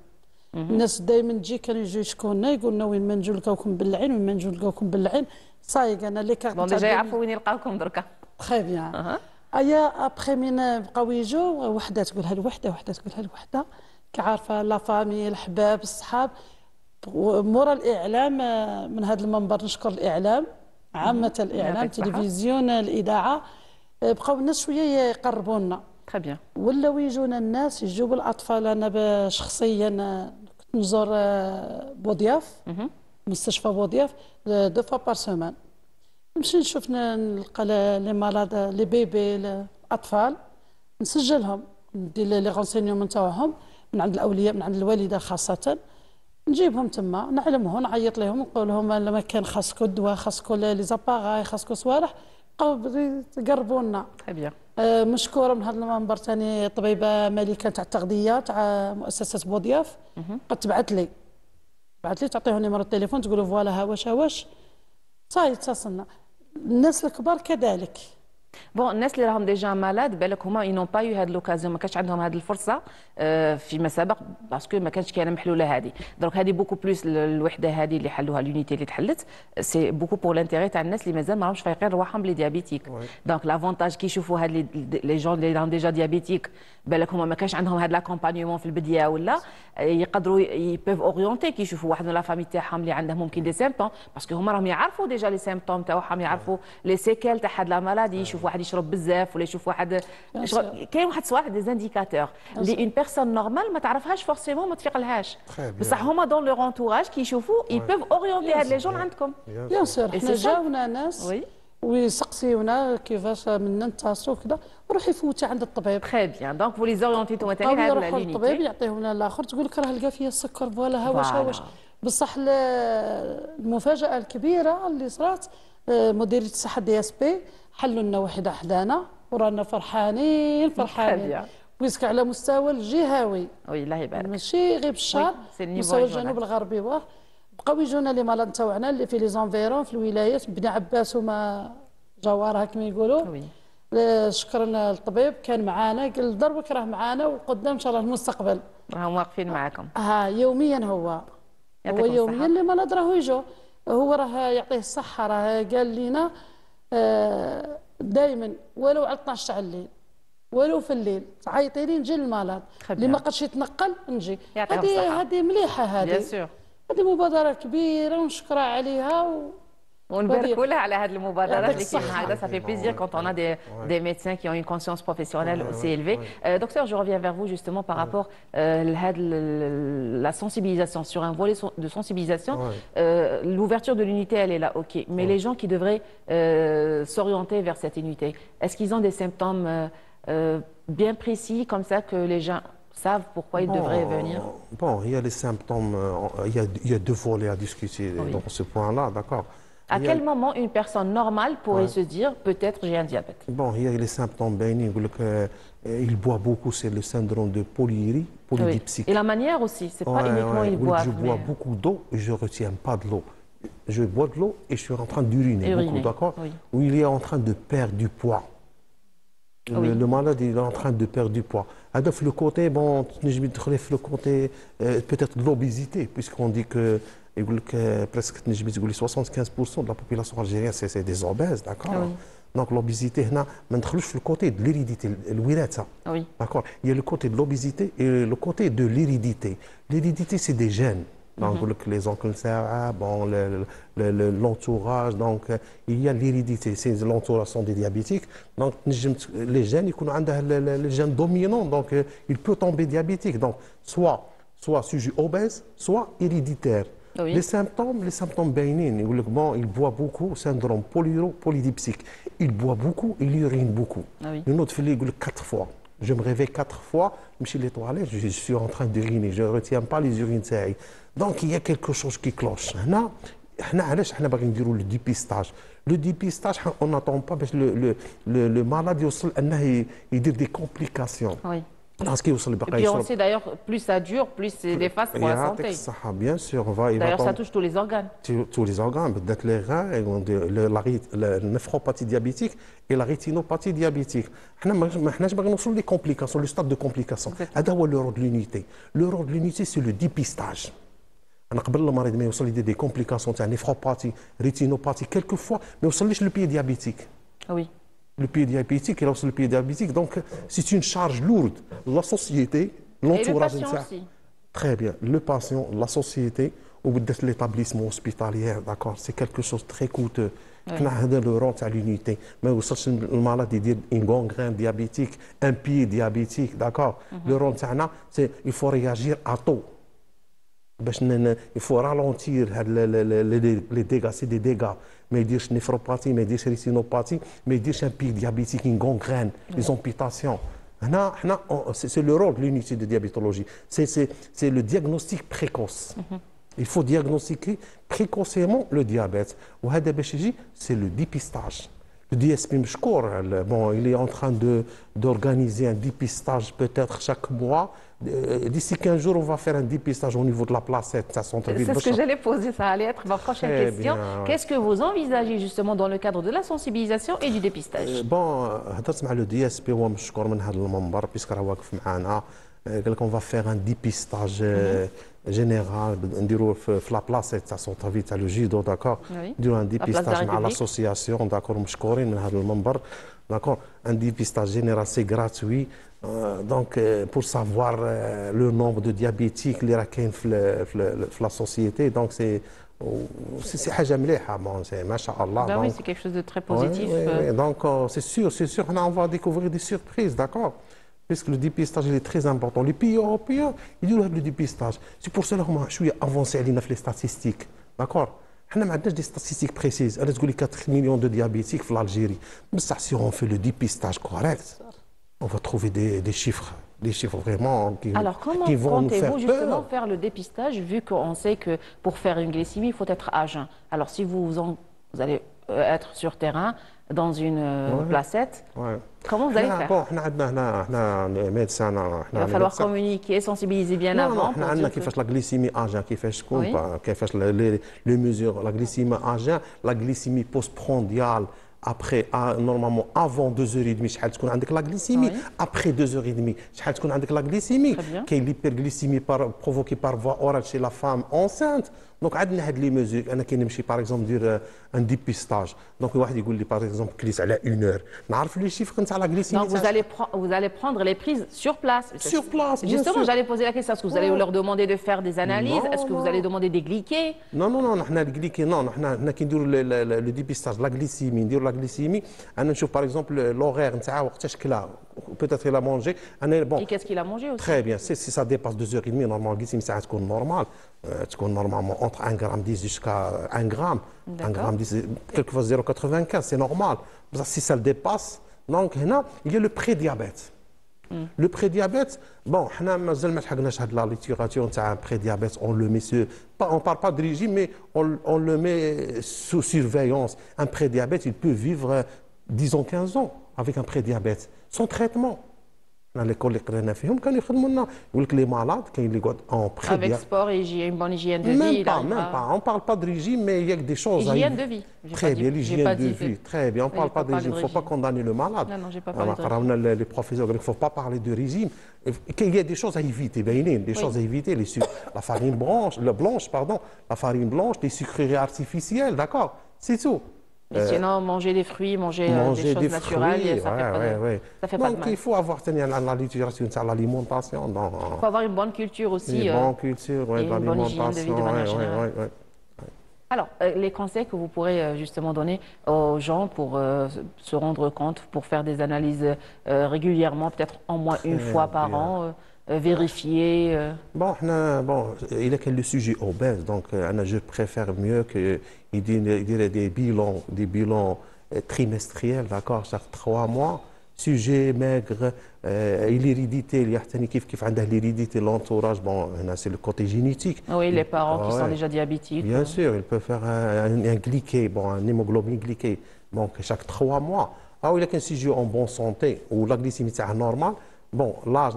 الناس دائما تجي كانوا يجوا يشكونا يقولوا لنا وين ما نجوا نلقاوكم بالعين، وين ما نجوا نلقاوكم بالعين. صايق انا لي كارت ديجا يعرفوا وين يلقاوكم دركا. تخي بيان. ايا ابخي من بقاو يجوا وحده تقولها لوحده وحده تقولها لوحده، كعارفه لا فامي الحباب الصحاب. مورا الاعلام من هذا المنبر نشكر الاعلام عامه، الاعلام التلفزيون الاذاعه، بقاو الناس شويه يقربوا لنا. تري بيان. ولاو يجونا الناس يجوا بالاطفال. انا شخصيا كنت نزور بوضياف، مستشفى بوضياف 2 فوا بار سومان. نمشي نشوف نلقى لي مالاد لي بيبي الاطفال، نسجلهم ندير لي غونسينيومون تاعهم من عند الاولياء من عند الوالده خاصه. نجيبهم تما نعلمهم نعيط لهم نقول لهم لما كان خاصكم الدواء، خاصكم لي زاباغاي، خاصكم صوالح، بقاو يقربوا لنا. تري بيان. مشكوره من هذا المنبر ثاني طبيبه ملكه تاع التغذيه تاع مؤسسه بوضياف، قد تبعث لي تعطيهم نيميرو التليفون تقولوا فوالا هواش صاي اتصلنا. الناس الكبار كذلك. بون الناس اللي راهم ديجا مالاد بالك هما ينون با يو هاد لوكازيون، ما كانش عندهم هاد الفرصه فيما سبق باسكو ما كانش كاين محلوله هذه. دونك هذه بوكو بلوس الوحده هذه اللي حلوها لونيتي اللي تحلت سي بوكو بور لانتيغي تاع الناس اللي مازال ما راهمش فايقين رواحهم لي ديابيتيك. دونك لافونتاج كي يشوفوا هاد لي جون اللي راهم ديجا ديابيتيك بالك هما ما كانش عندهم هاد لاكومبانيمون في البدايه ولا يقدروا يبيف اورينتي كي يشوفوا واحد من لا فامي تاعهم اللي عندهم ممكن دي سيمبتوم باسكو هما راهم يعرفوا ديجا لي سيمبتوم تاعهم، يعرفوا لي سيكيل تاع هاد لا مالادي. يشوف واحد يشرب بزاف ولا يشوف واحد كاين واحد صوالح دي زانديكاتور اللي اون بيرسون نورمال ما تعرفهاش فورسيمون ما تفيقلهاش، بصح هما دون لو انتوراج كي يشوفوا يبيف اورينتي هاد لي جون عندكم. بيان سور حنا جاونا ناس ويسقسيونا كيفاش منا نتصلوا كذا وروحي يفوتي عند الطبيب. تري بيان. دونك فو لي زوريونتي توما ثاني هاد يروحوا للطبيب يعطيهم لنا الاخر تقول لك راه لقى فيا السكر فوالا هواش. بصح المفاجاه الكبيره اللي صرات مديريه الصحه دي اس بي حلوا لنا وحده حدانا ورانا فرحانين ويسك على مستوى الجهوي. وي الله يبارك. ماشي غير بالشار، مستوى الجنوب الغربي. بقاو يجونا لي مرضى تاعنا اللي في لي زونفيرون في الولايات بني عباس وما جوارها كما يقولوا. شكرا للطبيب كان معانا، قال دربك راه معانا وقدام ان شاء الله المستقبل راهم واقفين معاكم. يوميا هو يوميا اللي مرض راهو يجوا. هو راه يعطيه الصحه، راه قال لنا دائما ولو على 12 تاع الليل ولو في الليل تعيطي لي نجي للمرض اللي ما قدش يتنقل نجي. هذه مليحه هذه مبادره كبيره ونشكرها عليها ونباركوا لها على هذه المبادره اللي كاينه هكذا. Ça fait plaisir quand on a des médecins qui ont une conscience professionnelle aussi élevée. Docteur, je reviens vers vous justement par rapport à la sensibilisation sur un volet de sensibilisation. L'ouverture de l'unité, elle est là, ok. Mais les gens qui devraient s'orienter vers cette unité, est-ce qu'ils ont des symptômes bien précis comme ça que les gens savent pourquoi ils devraient venir? Bon, il y a les symptômes, il y a 2 volets à discuter dans ce point-là, d'accord. À quel moment une personne normale pourrait se dire peut-être j'ai un diabète? Bon, il y a les symptômes bénigne, il boit beaucoup, c'est le syndrome de polyurie, polydipsique. Et la manière aussi, c'est pas uniquement il boit. Je bois beaucoup d'eau et je ne retiens pas de l'eau. Je bois de l'eau et je suis en train d'uriner beaucoup, d'accord. Ou il est en train de perdre du poids. Le malade il est en train de perdre du poids. Le côté, bon, le côté peut-être de l'obésité, puisqu'on dit que يقول لك presque تنجمي تقولي 75% de la population algérienne c'est des obèses, d'accord. Ah oui. Donc l'obésité هنا ما ندخلوش في الكوتي de l'hérédité الوراثة. Oui. D'accord. Il y a le côté de l'obésité et le côté de l'hérédité. L'hérédité, c'est des gènes. Donc, les oncles, bon, l'entourage. Donc, il y a l'hérédité. C'est l'entourage sont des diabétiques. Donc, les gènes, ils ont les gènes dominants. Donc, il peut tomber diabétique. Donc, soit sujet obèse, soit héréditaire. Oui. Les symptômes bénins, bon, il boit beaucoup, syndrome polydipsique. Il boit beaucoup, il urine beaucoup. Ah oui. Une autre fille, il dit 4 fois. Je me réveille 4 fois, je suis les toilettes, je suis en train d'uriner, je ne retiens pas les urines. Donc il y a quelque chose qui cloche. Nous, علاش حنا باغي نديروا le dépistage. Le dépistage, on n'attend pas parce que le malade يوصل انه يدير des complications. Oui. Parce qu'il يوصل Et بقى puis on sait d'ailleurs, plus ça dure, plus c'est néfaste pour la santé. Bien sûr, D'ailleurs, ça touche tous les organes. Tous les organes, peut-être les reins, la néphropathie diabétique et la rétinopathie diabétique. Nous n'avons pas les complications, le stade de complication. C'est le rôle de l'unité. Le rôle de l'unité, c'est le dépistage. قبل المريض ما يوصل يدير des complications تاع néphropathie, rétinopathie quelquefois ما يوصلش le pied diabétique. Oui. Le pied diabétique, il a aussi le pied diabétique. Donc, c'est une charge lourde. La société, l'entourage. Et le patient aussi. Très bien. Le patient, la société, ou peut-être l'établissement hospitalier, d'accord, c'est quelque chose de très coûteux. On a le rôle à l'unité. Mais aussi, le malade, il dit une gangrène diabétique, un pied diabétique, d'accord. Le rôle, c'est il faut réagir à tôt. Il faut ralentir les dégâts, c'est des dégâts. Mais dire néphropathie, mais dire rétinopathie, mais dire un pied diabétique, une gangrène, les amputations. C'est le rôle de l'unité de diabétologie. C'est le diagnostic précoce. Il faut diagnostiquer précocement le diabète. C'est le dépistage. Le DSP Mshkour, bon, il est en train d'organiser un dépistage peut-être chaque mois. D'ici 15 jours, on va faire un dépistage au niveau de la placette. C'est ce que j'allais poser, ça allait être ma prochaine question. Qu'est-ce que vous envisagez justement dans le cadre de la sensibilisation et du dépistage? Bon, هضرت مع le DSP هو مشكور من هذا المنبر بيسك راه واقف معنا. قال لك on va faire un dépistage général نديروا في لا بلاسيت تاع سونتر تاع لو جيدو داكور. نديروا un dépistage مع l'association داكور مشكورين من هذا المنبر. D'accord. Un dépistage général, c'est gratuit. Donc, pour savoir le nombre de diabétiques, les raquins dans la société, donc c'est حاجة مليحة, bon, c'est machallah. Ben oui, c'est quelque chose de très positif. Oui. Donc, c'est sûr, on va découvrir des surprises, d'accord. Puisque le dépistage il est très important. Les pays européens, ils ont le dépistage. C'est pour cela que je suis avancé à les statistiques, d'accord. On a des statistiques précises. On a 4 millions de diabétiques en Algérie. Mais ça, si on fait le dépistage correct, on va trouver des chiffres vraiment qui vont nous faire peur. Alors, comment comptez-vous justement faire le dépistage, vu qu'on sait que pour faire une glycémie, il faut être à jeun. Alors, si vous allez être sur terrain, dans une placette, comment vous allez faire? Il va falloir communiquer, sensibiliser bien avant. On a la glycémie à jeun, les mesures, la glycémie à jeun, la glycémie postprandiale. Après, normalement, avant 2h30, شحال تكون عندك la glycémie. Après 2h30, شحال تكون عندك la glycémie. كاين l'hyperglycémie provoquée par voie orale chez la femme enceinte. Donc, عندنا هاد لي ميزور. أنا كي نمشي par exemple dire un dépistage. Donc, واحد يقول لي par exemple كليس على 1 heure. نعرف لي chiffres نتاع la glycémie. Donc, vous allez prendre les prises sur place. Sur place, justement, j'allais poser la question. Est-ce que vous allez leur demander de faire des analyses? Est-ce que vous allez demander des glyqués? Non, حنا الجليكي non, حنا كي نديروا le dépistage la glycémie, نديروا la glycémie. أنا نشوف par exemple l'horaire نتاعها وقتاش كلا. Peut-être il a mangé. Et qu'est-ce qu'il a mangé aussi? Très bien. Si ça dépasse 2h30, normalement, la glycémie, ça va normal. Normalement entre 1,10 g jusqu'à 1 g. 1,10 g, quelquefois 0,95, c'est normal. Si ça le dépasse, donc il y a le prédiabète. Le prédiabète, bon, on a la littérature de prédiabète, on le met sur, on ne parle pas de régime, mais on le met sous surveillance. Un prédiabète, il peut vivre 10 ans, 15 ans avec un prédiabète, sans traitement. حنا ليكول اللي قرينا فيهم كانوا يخدموا لنا يقول لك لي مالاد كاين اللي يقعد اون بري Avec sport et une bonne hygiène de vie. même pas. On ne parle pas de régime, mais il y a que des choses Hygiène de vie. Très bien, l'hygiène de vie. Très bien, on ne Oui, parle j'ai pas de régime. Il ne faut pas condamner le malade. Non, j'ai pas parlé de régime. Les professeurs, il ne faut pas parler de régime. Il y a des choses à éviter, des choses à éviter. La farine blanche, la farine blanche, les sucreries artificielles, d'accord? C'est tout. Mais sinon, manger des fruits, manger des choses naturelles, ça fait pas de mal. Donc, il faut avoir la littérature sur l'alimentation. Il faut avoir une bonne culture aussi. Une bonne culture, et une bonne hygiène de vie de manière générale. Alors, les conseils que vous pourrez justement donner aux gens pour se rendre compte, pour faire des analyses régulièrement, peut-être en moins une fois par an, vérifier. Bon, il est que le sujet obèse, donc je préfère mieux qu'il dirait des bilans trimestriels, d'accord, chaque 3 mois. Sujet maigre, l'hérédité, il y a l'hérédité, l'entourage, bon, c'est le côté génétique. Oui, les parents qui sont déjà diabétiques. Bien sûr, il peut faire un glyqué, un hémoglobine glyqué, donc chaque 3 mois. Ah, il y a qu'un sujet en bonne santé, où la glycémie est normale, bon, l'âge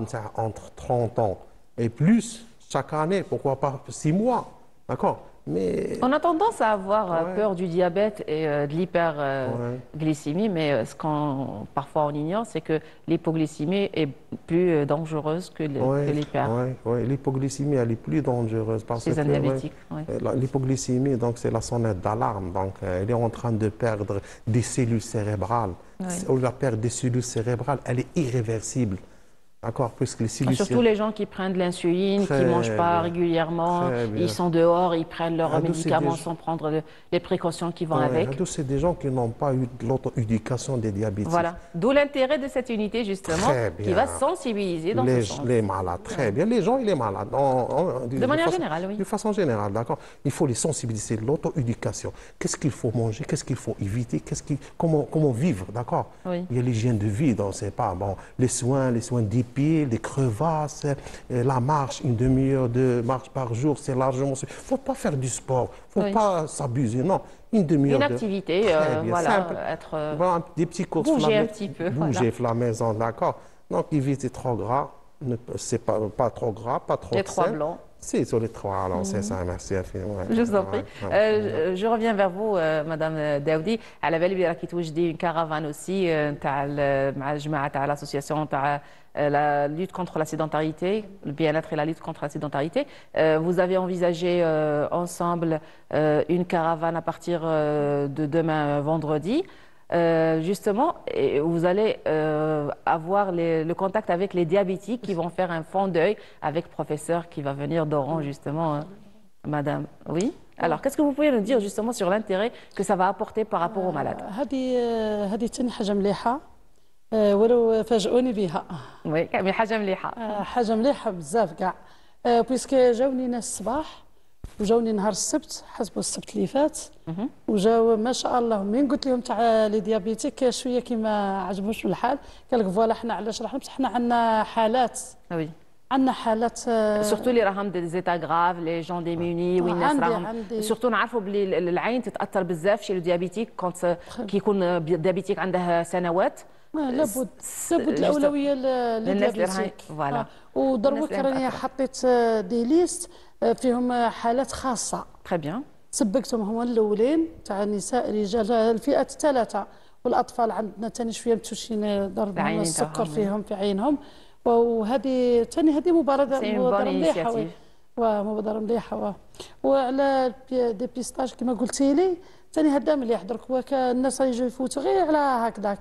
entre 30 ans et plus, chaque année, pourquoi pas 6 mois, d'accord? Mais... On a tendance à avoir peur du diabète et de l'hyperglycémie, mais ce qu'on parfois on ignore, c'est que l'hypoglycémie est plus dangereuse que l'hyper. Oui, l'hypoglycémie elle est plus dangereuse parce que un diabétique. L'hypoglycémie, donc c'est la sonnette d'alarme, donc elle est en train de perdre des cellules cérébrales. La perte des cellules cérébrales, elle est irréversible. D'accord, puisque les cellules... Surtout les gens qui prennent de l'insuline, qui ne mangent pas régulièrement, ils sont dehors, ils prennent leurs médicaments sans prendre les précautions qui vont avec. C'est des gens qui n'ont pas eu l'auto-éducation des diabétiques. Voilà, d'où l'intérêt de cette unité justement, qui va sensibiliser dans ce sens. Les malades, très bien. Les gens et les malades. De manière générale, oui. De façon générale, d'accord. Il faut les sensibiliser, l'auto-éducation. Qu'est-ce qu'il faut manger, qu'est-ce qu'il faut éviter, comment vivre, d'accord. Il y a l'hygiène de vie, donc c'est pas bon. Les soins des pieds, les crevasses, la marche, une demi-heure de marche par jour, c'est largement... Il ne faut pas faire du sport, il ne faut pas s'abuser, non. Une demi-heure de... Une activité, voilà, simple. être... des petits courses. Bouger un petit peu. Bouger la maison, d'accord. Donc, éviter trop gras, c'est pas trop gras, pas trop les 3 blancs. C'est sur les 3, alors c'est ça, merci infiniment. Je vous en prie. Je reviens vers vous, Madame Daoudi. على بالي بلي راكي توجدي une caravane aussi تاع الجماعة تاع l'association تاع la lutte contre la sédentarité, le bien-être et la lutte contre la sédentarité. Vous avez envisagé ensemble une caravane à partir de demain vendredi. Justement, vous allez avoir le contact avec les diabétiques qui vont faire un fond d'œil avec professeur qui va venir d'Oran, justement, Madame. Oui. Alors, qu'est-ce que vous pouvez nous dire justement sur l'intérêt que ça va apporter par rapport aux malades? هذه تاني حاجة مليحة ولو فاجئوني بها. Oui, mais حاجة مليحة. حاجة مليحة بزاف كاع. بويسك جاوني ناس الصباح وجاوني نهار السبت حسبوا السبت اللي فات وجاو ما شاء الله من قلت لهم تاع لي ديابيتيك شويه كيما عجبوش الحال قال لك فوالا حنا علاش راح نمشي حنا عندنا حالات وي عندنا حالات سورتو اللي راهم دي زيتا غراف لي جون ديموني وين الناس راهم سورتو نعرفوا بلي العين تتاثر بزاف شي ديابيتيك كونت كيكون ديابيتيك عنده سنوات لابد الاولويه للديابيتيك فوالا ودروك راني حطيت دي ليست فيهم حالات خاصة. تري بيان. سبقتهم هما الأولين تاع النساء الرجال الفئات الثلاثة والأطفال عندنا ثاني شوية متوشين ضربهم السكر فيهم في عينهم وهذه ثاني هذه مبادرة مليحة مبادرة مليحة وعلى ديبيستاج كما قلتي لي ثاني هذا مليح درك الناس يجوا يفوتوا غير على هكذاك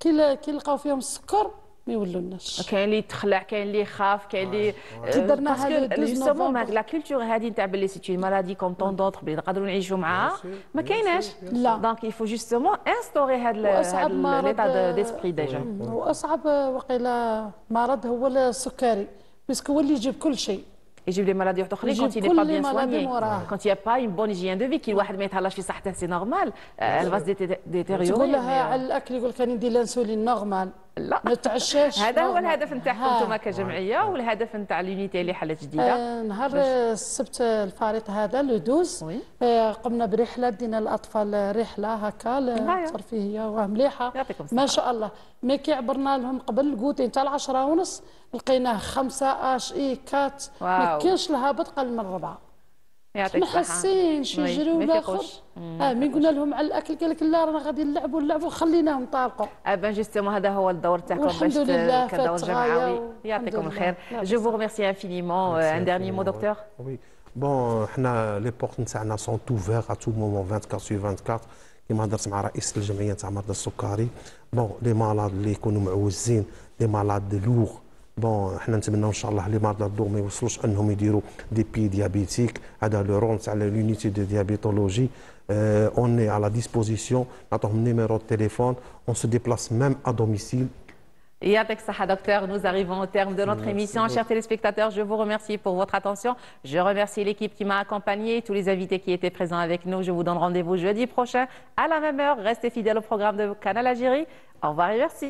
كي يلقاو فيهم السكر ما يولوناش. كاين اللي يتخلع كاين اللي يخاف كاين اللي درنا هذا جوستومون لا كولتور هذه تاع باللي سي اون مالادي كوم طون دوطخ اللي نقدروا نعيشوا معاها ما كايناش. لا دونك يفو جوستومون انستوري هذا ليتا ديسبري ديجا. واصعب وقيلا مرض هو السكري باسكو هو اللي يجيب كل شيء. يجيب لي مالادي اخرين كونت يني با بيان سواني كونت يا با اون بون هيجين دو في كي الواحد ما يتهلاش في صحته سي نورمال الفاز ديتيريوري. تقول لها على الاكل يقول لك راني ندير الانسولين نورمال لا ما تعشاش. هذا هو نورمال. الهدف نتاعكم ها. انتم كجمعيه، والهدف نتاع اليونيتي اللي حلت جديده. نهار السبت الفريق هذا لو 12 وي. قمنا برحله، دينا الاطفال رحله هكا ترفيهيه ومليحه يعطيكم ما الصحة. شاء الله. مي كي عبرنا لهم قبل الكوتين تاع 10:30 لقيناه 5 اش اي كات، ما واو. كاينش الهابط قل من 4. يعطيك ما الصحه. حاسينش وي، يجريو ما الاخر. يفيقوش. مين قلنا لهم على الاكل قال لك لا رانا غادي نلعبوا خليناهم طالقوا. بن جوستومون هذا هو الدور تاعكم والحمد باش لله كدور فات جمعوي. غاية يعطيكم والحمد الخير. لله. جو فو ريميرسي انفينيمون. ان ديرني مو دكتور. وي بون حنا لي بورت نتاعنا سون اوفير ا تو مومون 24 سور 24 كيما هضرت مع رئيس الجمعيه تاع مرضى السكري. بون لي مالاد اللي يكونوا معوزين، لي مالاد لوغ، بون حنا نتمناو ان شاء الله لي مالاد لوغ ما يوصلوش انهم يديروا دي بي ديابيتيك. هذا لو رول تاع لونيتي دو ديابيتولوجي. اون اي على ديسبوزيسيون، نعطوهم نيميرو دو تيليفون، اون سو ديبلاس ميم ا دوميسيل. Yatek Saha, docteur, nous arrivons au terme de notre émission. Chers téléspectateurs, je vous remercie pour votre attention. Je remercie l'équipe qui m'a accompagné, tous les invités qui étaient présents avec nous. Je vous donne rendez-vous jeudi prochain à la même heure. Restez fidèles au programme de Canal Algérie. Au revoir et merci.